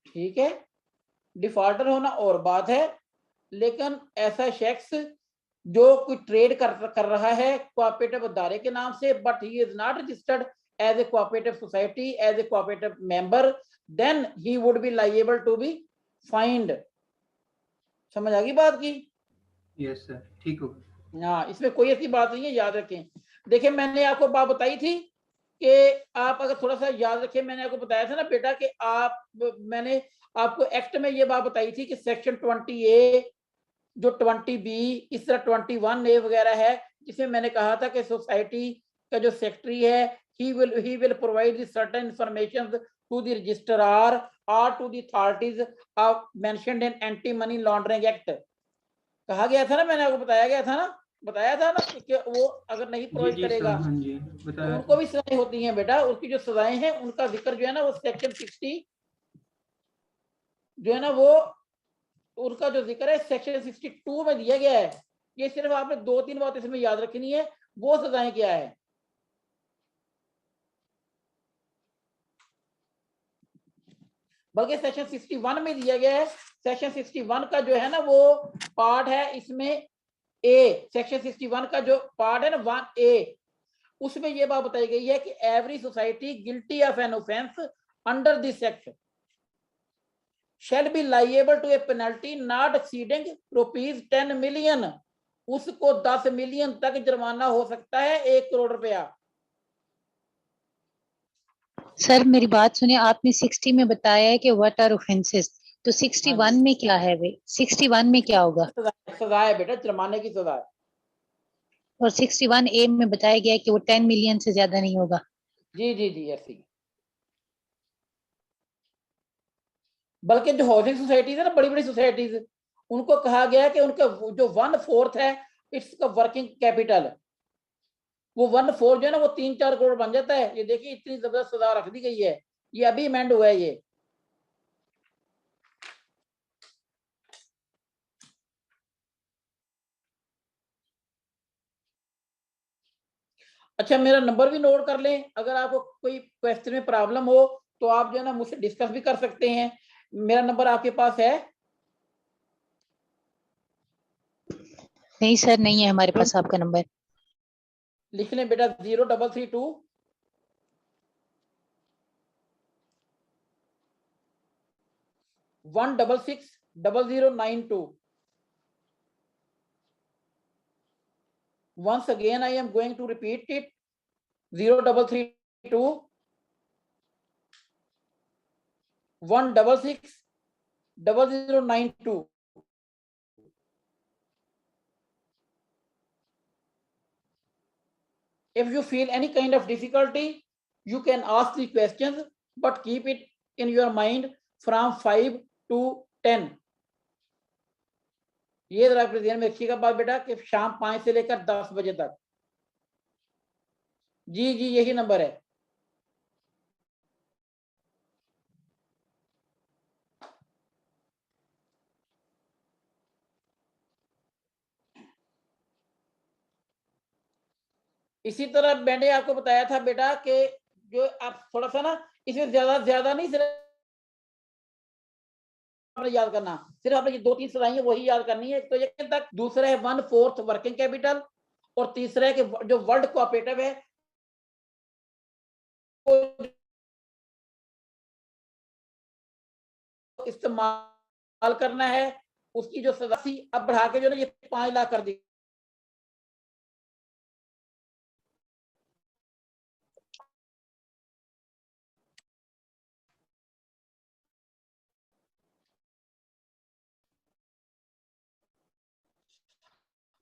ठीक है। डिफॉल्टर होना और बात है, लेकिन ऐसा शख्स जो कोई ट्रेड कर रहा है कोऑपरेटिव अदारे के नाम से but he is not registered as a cooperative society as a cooperative member, then he would be liable to be fined समझ आ गई बात की? यस सर, ठीक होगा। हाँ, इसमें कोई ऐसी बात नहीं है, याद रखें। देखिए मैंने आपको बात बताई थी कि आप अगर थोड़ा सा याद रखें, मैंने आपको बताया था ना बेटा कि मैंने आपको एक्ट में ये बात बताई थी कि सेक्शन 20A, जो 20B, इस तरह 21A वगैरह है, जिसमें मैंने कहा था कि सोसाइटी का जो सेक्रेटरी है, he will provide the certain information to the registrar or to the authorities of mentioned in anti money laundering act। कहा गया था ना, मैंने आपको बताया था ना कि वो अगर नहीं जी प्रोवाइड जी सर, करेगा हाँ जी तो बताया उनको था। भी सजाएं होती हैं बेटा। उसकी जो सजाएं हैं उनका जिक्र जो है ना वो सेक्शन 60 जो है ना वो उनका जो जिक्र है सेक्शन 62 में दिया गया है। ये सिर्फ आपने 2-3 बात इसमें याद रखनी है, वो सजाएं क्या है। बल्कि सेक्शन 61 में दिया गया है। सेक्शन 61 का जो है ना वो पार्ट है इसमें ए, सेक्शन 61 का जो पार्ट है ना 1A, उसमें ये बात बताई गई है कि every society guilty of an offence under this act shall be liable to a penalty not exceeding ₹10 million। उसको 10 मिलियन तक जुर्माना हो सकता है, 1 करोड़ रुपया। सर मेरी बात सुनिए, आपने 60 में बताया है कि व्हाट आर ऑफेंसेस, तो 61 में क्या है वे? 61 में क्या होगा? सजा है बेटा, जुर्माने की सजा है। और 61A में बताया गया है कि वो 10 मिलियन से ज्यादा नहीं होगा। जी जी जी ऐसी। बल्कि जो हाउसिंग सोसाइटीज है ना, बड़ी बड़ी सोसाइटीज, उनको कहा गया है कि उनका जो 1/4 है इट्स का वर्किंग कैपिटल, वो 1/4 जो है ना वो 3-4 करोड़ बन जाता है। ये देखिए इतनी जबरदस्त सजा रख दी गई है, ये अभी अमेंड हुआ है ये। अच्छा, मेरा नंबर भी नोट कर लें, अगर आपको कोई क्वेश्चन में प्रॉब्लम हो तो आप जो है ना मुझसे डिस्कस भी कर सकते हैं। मेरा नंबर आपके पास है? नहीं सर, नहीं है हमारे पास आपका नंबर। लिख लें बेटा, 0332 1660092। Once again I am going to repeat it, 0332 1660092। If you feel any kind of difficulty, you can ask the questions, but keep it in your mind from 5 to 10। ये जरा अपने ध्यान में रखिएगा बात बेटा कि शाम 5 से लेकर 10 बजे तक। जी जी यही नंबर है। इसी तरह मैंने आपको बताया था बेटा कि जो आप थोड़ा सा ना इसमें ज्यादा नहीं, सिर्फ आपने याद करना, सिर्फ आपने ये 2-3 सजाएं हैं वही याद करनी है। तो ये तक दूसरा है 1/4 वर्किंग कैपिटल, और तीसरा है कि जो वर्ल्ड कोऑपरेटिव है इस्तेमाल करना है, उसकी जो सजा थी अब बढ़ा के जो ना ये 5 लाख कर दी।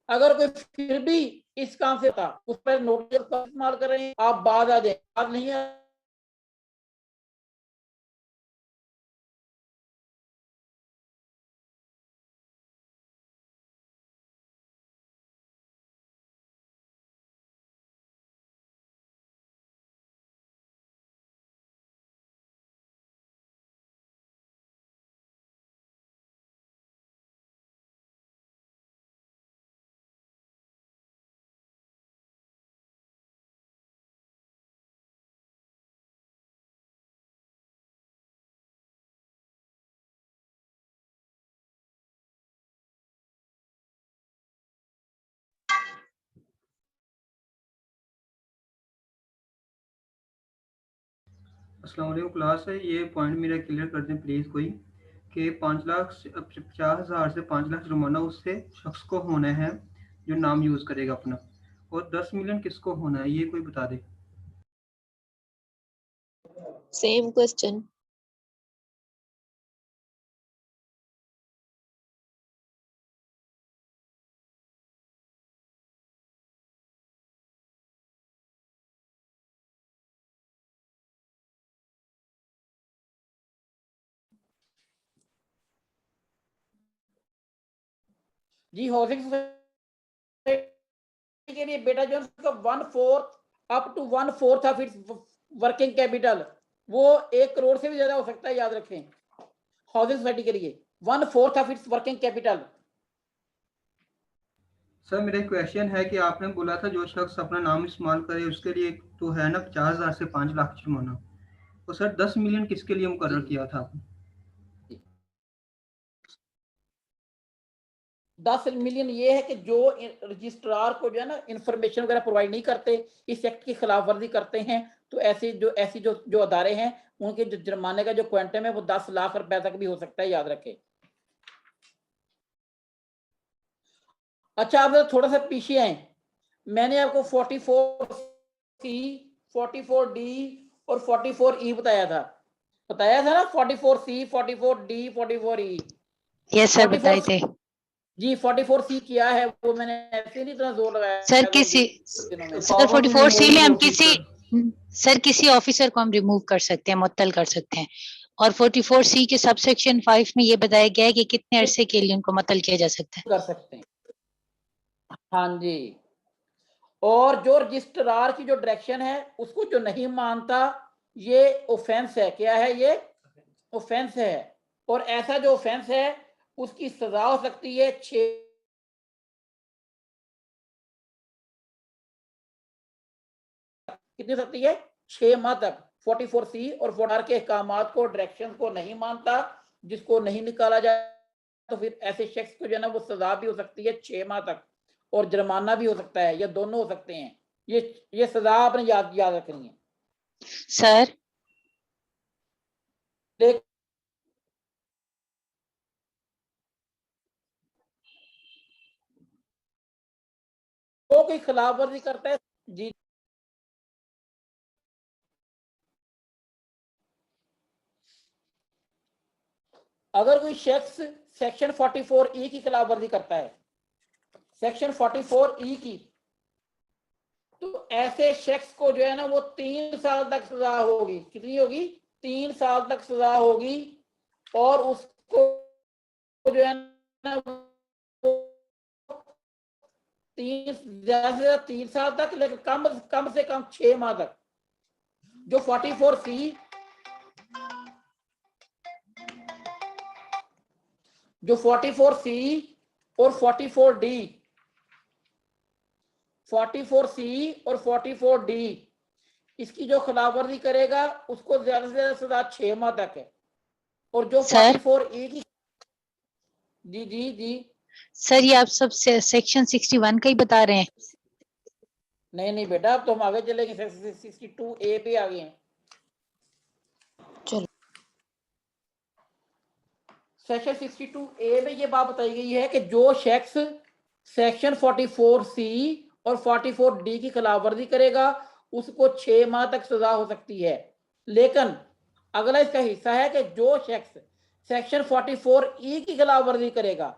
अगर कोई फिर भी इस काम से था उस पर नोटिस का इस्तेमाल कर रहे हैं, आप बाद आ जाए, बाद नहीं है। अस्सलाम वालेकुम क्लास है, ये पॉइंट मेरा क्लियर कर दें प्लीज़ कोई। कि 50,000 से 5 लाख जुर्माना उससे शख्स को होना है जो नाम यूज करेगा अपना, और 10 मिलियन किसको होना है, ये कोई बता दे। Same question. जी हाउसिंग सोसाइटी के लिए बेटा जो है उसका 1/4 up to 1/4 of its working capital, वो 1 करोड़ से भी ज्यादा हो सकता है, याद रखें। हाउसिंग सोसाइटी के लिए 1/4 of its working capital. Sir मेरा क्वेश्चन है कि आपने बोला था जो शख्स अपना नाम इस्तेमाल करे उसके लिए तो है ना 50,000 से 5 लाख जुर्माना, तो सर 10 मिलियन किसके लिए मुकर्रर किया था आपने? 10 मिलियन ये है कि जो रजिस्ट्रार को जो है ना इंफॉर्मेशन वगैरह प्रोवाइड नहीं करते, इस एक्ट की खिलाफ वर्जी करते हैं, तो ऐसी जो अदारे हैं उनके जो जुर्माने का जो क्वांटम है वो 10 लाख रुपए तक भी हो सकता है, याद रखें। अच्छा, आप थोड़ा सा पीछे आए, मैंने आपको 44C 44D और 44E बताया था ना, 44C 44D 44E। Yes sir, 44 बताए थे जी 44C क्या है वो मैंने ऐसे नहीं इतना जोर लगाया सर। था किसी दिनों में। सर 44C में हम किसी ऑफिसर को हम रिमूव कर सकते हैं, मुअत्तल कर सकते हैं, और 44C के सब सेक्शन 5 में ये बताया गया है कि कितने अरसे के लिए उनको मुअत्तल किया जा सकता है। कर सकते हैं, हाँ जी। और जो रजिस्ट्रार की जो डायरेक्शन है उसको जो नहीं मानता, ये ऑफेंस है। क्या है ये? ऑफेंस है। और ऐसा जो ऑफेंस है उसकी सजा हो सकती है 6 कितनी हो सकती है? 6 माह तक। 44C और 44 के अहकामात को, डायरेक्शन को नहीं मानता, जिसको नहीं निकाला जाए, तो फिर ऐसे शख्स को जो है ना वो सजा भी हो सकती है 6 माह तक, और जुर्माना भी हो सकता है, या दोनों हो सकते हैं। ये सजा आपने याद रखनी है सर लेकिन वो कोई खिलाफ वर्जी करता है जी, अगर कोई शख्स सेक्शन 44E की खिलाफ वर्जी करता है, सेक्शन 44E की, तो ऐसे शख्स को जो है ना वो 3 साल तक सजा होगी। कितनी होगी? 3 साल तक सजा होगी। और उसको जो है ना वो ज्यादा से ज्यादा 3 साल तक, लेकिन कम से कम 6 माह तक। जो 44C और 44D, 44C और 44D, इसकी जो खिलाफवर्जी करेगा उसको ज्यादा से ज्यादा सजा 6 माह तक है। और जो सर 44E की, जी जी जी, सर ये आप सब सेक्शन 61 का ही बता रहे हैं? नहीं बेटा, अब तो हम आगे चलेंगे, 62A पे आ गए हैं। चलो सेक्शन 62A में ये बात बताई गई है कि जो शख्स सेक्शन 44C और 44D की खिलाफवर्जी करेगा उसको 6 माह तक सजा हो सकती है। लेकिन अगला इसका हिस्सा है कि जो शख्स सेक्शन 44E की खिलाफवर्जी करेगा,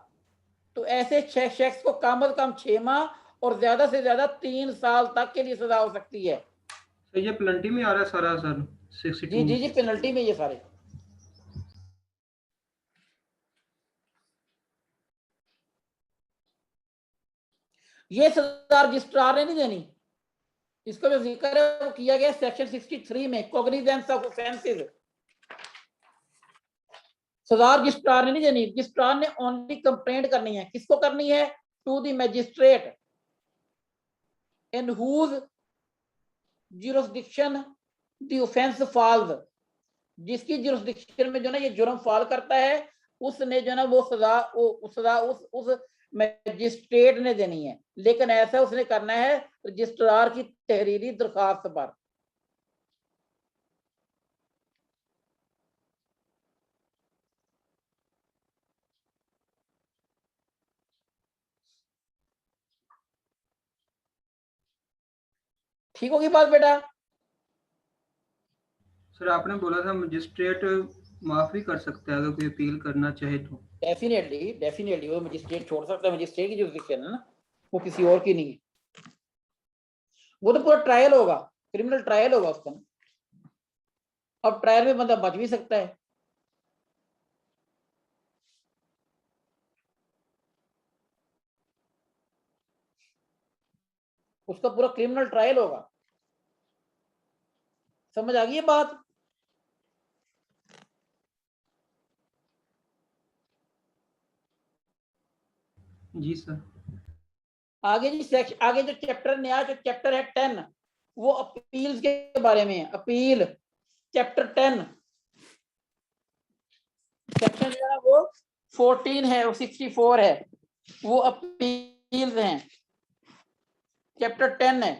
तो ऐसे शख्स को कम से कम 6 माह और ज्यादा से ज्यादा 3 साल तक के लिए सजा हो सकती है। तो ये पेनल्टी में आ रहा है सारा सर जी 62 जी जी, पेनल्टी में ये सारे। ये सजा रजिस्ट्रार ने नहीं देनी, इसका जो जिक्र है वो किया गया सेक्शन 63 में, कॉग्निजेंस ऑफ ऑफेंसेस। सजा रजिस्ट्रार ने नहीं देनी, रजिस्ट्रार ने ओनली कंप्लेंट करनी है। किसको करनी है? To the magistrate in whose jurisdiction the offence falls, जिसकी जुरिसडिक्शन में जो ना ये जुर्म फॉल करता है, उसने जो ना वो सजा उस मैजिस्ट्रेट ने देनी है। लेकिन ऐसा उसने करना है रजिस्ट्रार की तहरीरी दरखास्त पर। ठीक होगी बात बेटा? सर आपने बोला था मजिस्ट्रेट माफ भी कर सकता है अगर कोई अपील करना चाहे तो। डेफिनेटली वो मजिस्ट्रेट छोड़ सकता है, मजिस्ट्रेट की जुरिसडिक्शन है ना, वो किसी और की नहीं है। वो तो पूरा ट्रायल होगा, क्रिमिनल ट्रायल होगा उसका ना। अब ट्रायल में बंदा बच भी सकता है। उसका पूरा क्रिमिनल ट्रायल होगा। समझ आ गई है बात? जी सर। आगे जी सेक्शन, आगे जो चैप्टर नया जो चैप्टर है 10, वो अपील्स के बारे में है। अपील चैप्टर 10 सेक्शन जो है वो 14 है और 64 है, वो अपील्स हैं। चैप्टर 10 है।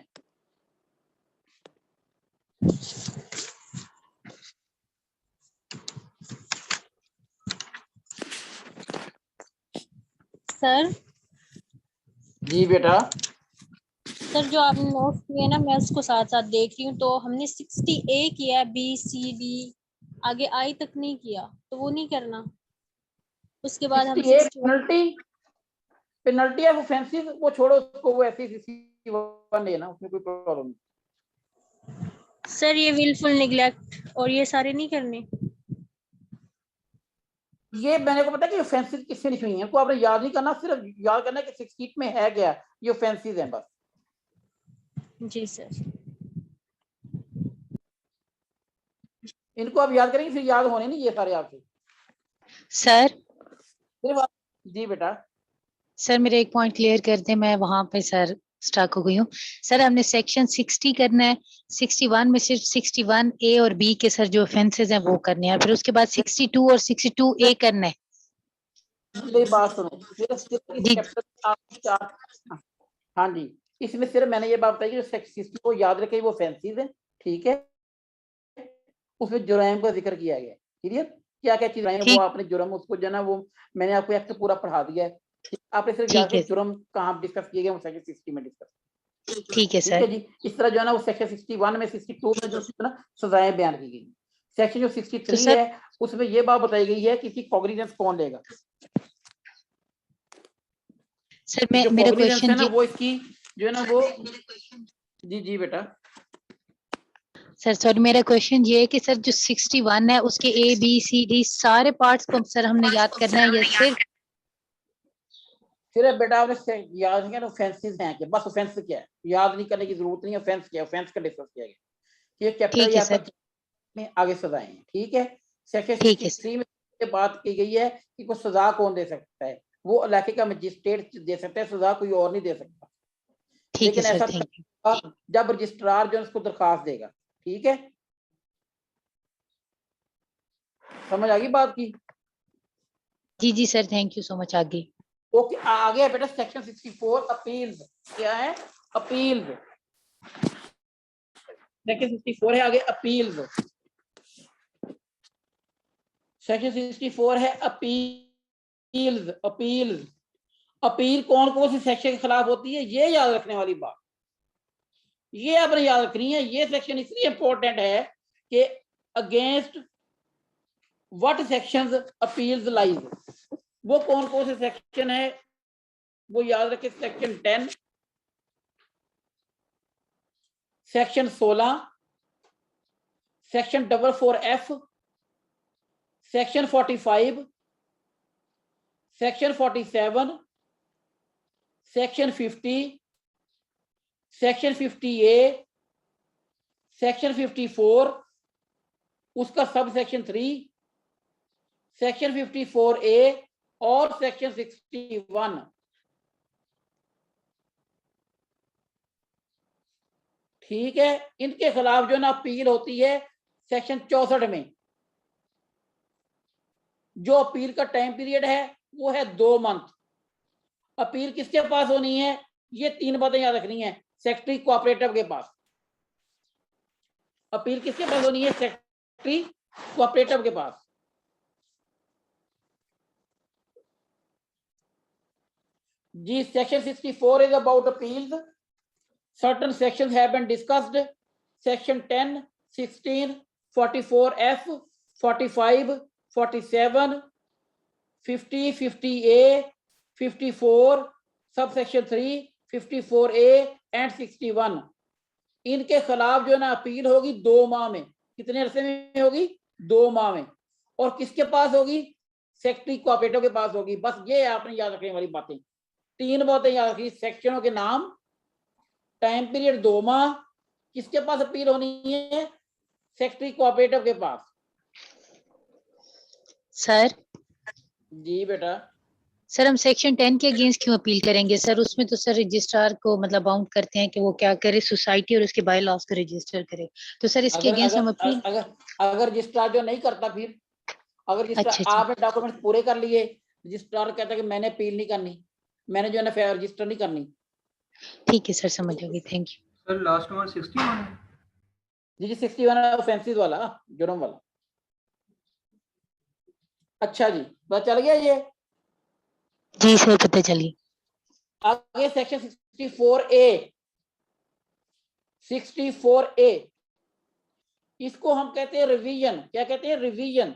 सर जी बेटा। सर जो आपने नोट किए ना, मैं उसको साथ साथ देख रही हूँ, तो हमने 60A किया है, B C D आगे I तक नहीं किया, तो वो नहीं करना। उसके बाद हम 68 61। पेनल्टी ऑफ ऑफेंसेस वो छोड़ो, उसको वो ऐसे 61 लेना, उसमें कोई प्रॉब्लम नहीं। सर ये विलफुल निगलेक्ट और ये सारे नहीं करने। ये मैंने को पता है कि ऑफेंसेस किससे नहीं हुई हैं, को आपने याद नहीं करना, सिर्फ याद करना कि 68 में है क्या, ये ऑफेंसेस हैं बस। जी सर। इनको आप याद करेंगे, फिर याद होने नहीं ये सारे आपसे सर सिर्फ जी बेटा। सर मेरे एक पॉइंट क्लियर कर दें, मैं वहां पे सर स्टक हो गई हूँ। सर हमने सेक्शन 60 करना है, 61 में सिर्फ 61A और B के सर जो ऑफेंसेस हैं वो करने हैं, फिर उसके बाद 62 और 62A करना है। मेरी बात सुनो, सिर्फ इस जी चैप्टर आप चार, हाँ जी, इसमें सिर्फ मैंने ये बात बताई कि जो सेक्शन 60 को याद रखें, वो ऑफेंसेस हैं, ठीक है। उसमें जुर्म का जिक्र किया गया है, क्लियर? क्या क्या चीजें हैं वो ठीक आपने जुर्म, उसको जो है ना वो मैंने आपको एक्ट पूरा पढ़ा दिया है। आपने सिर्फ याद ठीक है करें जुर्म कहाँ डिस्कस किए गए, वो सेक्शन 60 में डिस्कस। ठीक है ठीक है सर। जी। इस तरह जो है ना वो सेक्शन 61 में 62 में जो है ना सजाएं बयान की गई। सेक्शन जो तो 63 सर है उसमें ये बात बताई गई है कि इसकी कॉग्निजेंस कौन लेगा। सर ये मैं जो मेरा कॉग्निजेंस क्वेश्चन है ना ये वो इसकी जो है ना वो, जी जी बेटा। सर सॉरी मेरा क्वेश्चन ये है कि सर जो 61 है उसके A B C D सारे पार्ट्स को सर हमने याद करना है या सिर्फ? फिर बेटा आपने याद किया ऑफेंसेस हैं कि बस ऑफेंस क्या है, याद नहीं करने की जरूरत नहीं है। ऑफेंस क्या है, ऑफेंस का डिस्कस किया गया। ये चैप्टर ठीक ये है आपका सर। में आगे सजाएं हैं, ठीक है। सेक्शन ठीक है 63 में ये बात की गई है कि कोई सजा कौन दे सकता है, वो इलाके का मजिस्ट्रेट दे सकता है सजा, कोई और नहीं दे सकता। ठीक है लेकिन सर। ऐसा थैंक यू। तब जब रजिस्ट्रार जो है उसको दरखास्त देगा, ठीक है। समझ आ गई बात की? जी जी sir thank you so much. आगे ओके आगे है बेटा सेक्शन 64 अपील्स। क्या है? अपील्स। सेक्शन 64 है आगे अपील्स। सेक्शन 64 है अपील्स। अपील्स, अपील कौन कौन से सेक्शन के खिलाफ होती है, ये याद रखने वाली बात, ये आपने याद रखनी है। ये सेक्शन इसलिए इंपॉर्टेंट है कि against what sections appeals lies, वो कौन कौन से सेक्शन है वो याद रखे। Section 10, section 16, section 44F, section 45, section 47, section 50, section 50A, section 54, उसका सब सेक्शन 3, सेक्शन 54A और सेक्शन 61। ठीक है। इनके खिलाफ जो ना अपील होती है सेक्शन 64 में। जो अपील का टाइम पीरियड है वो है 2 मंथ। अपील किसके पास होनी है, ये 3 बातें याद रखनी है। सेक्रेटरी कोऑपरेटिव के पास। अपील किसके पास होनी है, सेक्रेटरी कोऑपरेटिव के पास। जी section 64 is about appeals, certain sections have been discussed. Section 10, 16, 44F, 45, 47, 50, 50A, 54, subsection 3, 54A and 61. इनके खिलाफ जो है ना अपील होगी 2 माह में। कितने अरसे में होगी? 2 माह में। और किसके पास होगी? सेक्रेटरी कोऑपरेटिव के पास होगी। बस ये आपने याद रखने वाली बातें, 3 बातें याद रखी। सेक्शनों के नाम, टाइम पीरियड 2 माह, किसके पास अपील होनी है? सेक्रेटरी कोऑपरेटिव के पास। सर जी बेटा। सर हम सेक्शन 10 के अगेंस्ट क्यों अपील करेंगे सर? उसमें तो सर रजिस्ट्रार को मतलब बाउंड करते हैं कि वो क्या करे, सोसाइटी और उसके बाय लॉस को रजिस्टर करे। तो सर इसके अगर अगेंस्ट हम अगर अपील अगर रजिस्ट्रार जो नहीं करता, फिर अगर रजिस्ट्रार अच्छा आपने डॉक्यूमेंट पूरे कर लिए, रजिस्ट्रार कहता है कि मैंने अपील नहीं करनी, मैंने जो है ना रजिस्टर नहीं करनी। ठीक है सर, समझ होगी, thank you. Sir last one 61 है। जी 61 ऑफेंसिव वाला, जुर्म वाला। अच्छा जी, पता चल गया ये। जी सर पता चली। आगे सेक्शन 64A, 64A, इसको हम कहते हैं रिवीजन। क्या कहते हैं? Revision.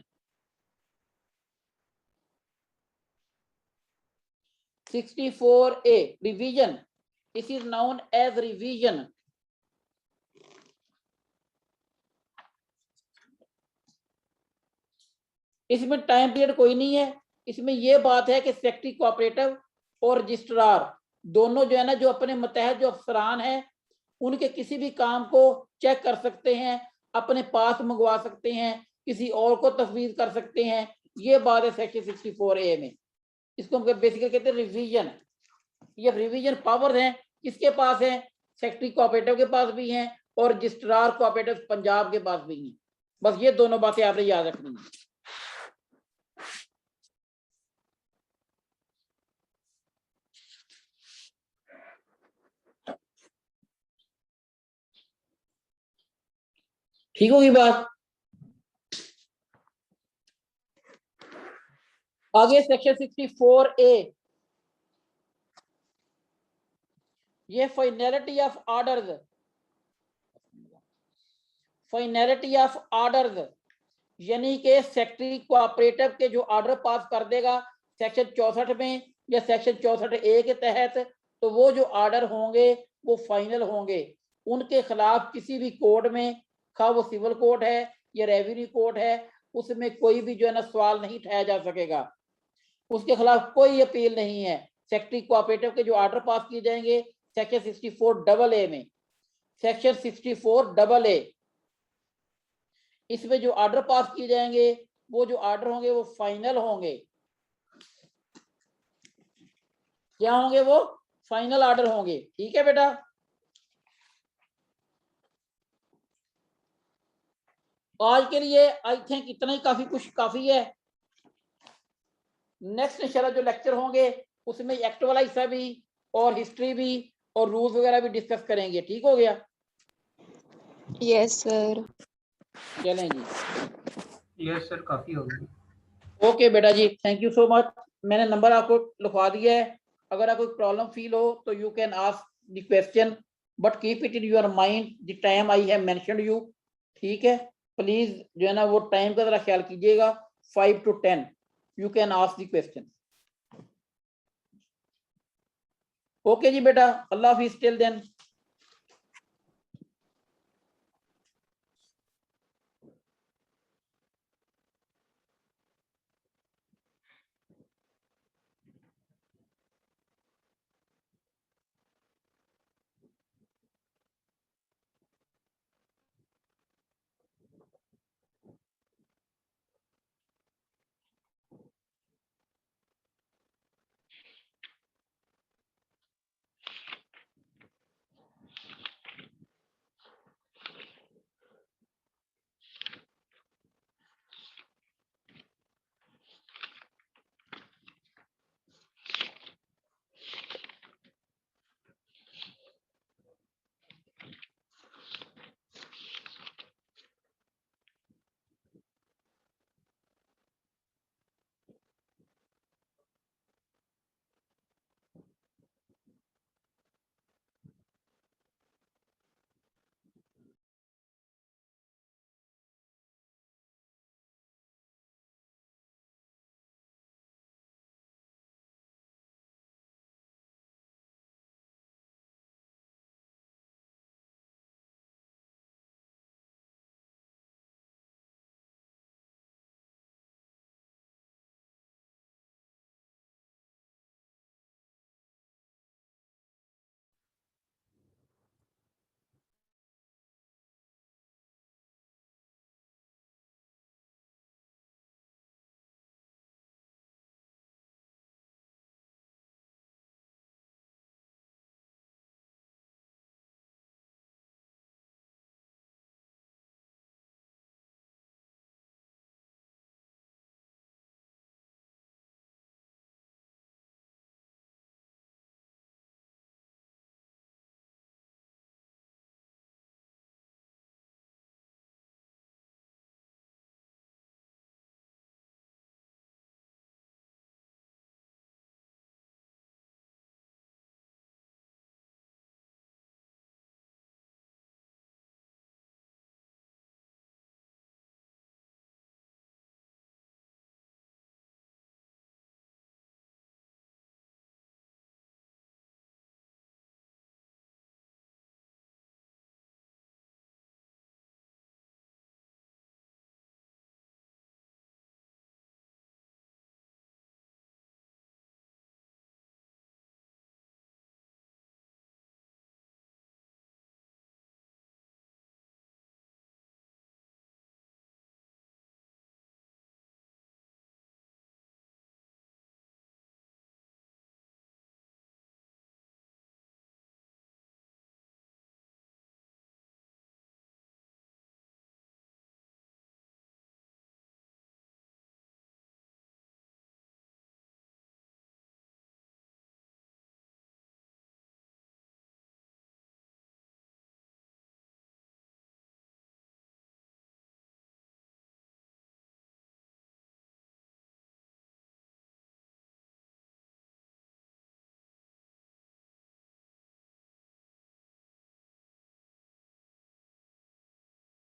64A revision, it is known as revision. इसमें टाइम पीरियड कोई नहीं है। इसमें यह बात है कि सेक्रेटरी कोऑपरेटिव और रजिस्ट्रार दोनों जो है ना, जो अपने मतहत जो अफसरान हैं, उनके किसी भी काम को चेक कर सकते हैं, अपने पास मंगवा सकते हैं, किसी और को तफवीज कर सकते हैं। ये बात है सेक्शन 64A में। इसको हम बेसिकली कहते हैं रिवीजन। ये रिवीजन पावर हैं किसके पास है? सेक्रेटरी कोऑपरेटिव के पास भी हैं और रजिस्ट्रार कोऑपरेटिव पंजाब के पास भी हैं। बस ये दोनों बातें आपने याद रखनी है। ठीक होगी बात। आगे सेक्शन 64A, ये finality of orders. Finality of orders यानी कि सेक्रेटरी कोऑपरेटिव के जो ऑर्डर पास कर देगा सेक्शन 64 में या सेक्शन 64A के तहत, तो वो जो ऑर्डर होंगे वो फाइनल होंगे। उनके खिलाफ किसी भी कोर्ट में, खा वो सिविल कोर्ट है या रेवेन्यू कोर्ट है, उसमें कोई भी जो है ना सवाल नहीं उठाया जा सकेगा। उसके खिलाफ कोई अपील नहीं है। सेक्रेटरी कोऑपरेटिव के जो ऑर्डर पास किए जाएंगे सेक्शन 64AA में, सेक्शन 64AA, इसमें जो ऑर्डर पास किए जाएंगे वो जो ऑर्डर होंगे वो फाइनल होंगे। क्या होंगे? वो फाइनल ऑर्डर होंगे। ठीक है बेटा। आज के लिए आई थिंक इतना ही काफी है। नेक्स्ट इंशाल्लाह जो लेक्चर होंगे उसमें एक्ट वाला हिस्सा भी और हिस्ट्री भी और रूल्स वगैरह भी डिस्कस करेंगे। ठीक हो गया? Yes sir. चलें जी। यस सर, काफी हो गया। ओके बेटा जी, थैंक यू सो मच। मैंने नंबर आपको लिखवा दिया है। अगर आपको प्रॉब्लम फील हो तो you can ask the question, but keep it in your mind the time I have mentioned you. ठीक है, प्लीज जो है ना वो टाइम का जरा ख्याल कीजिएगा। 5 to 10 you can ask the question. Okay जी बेटा, अल्लाह हाफिज टिल देन।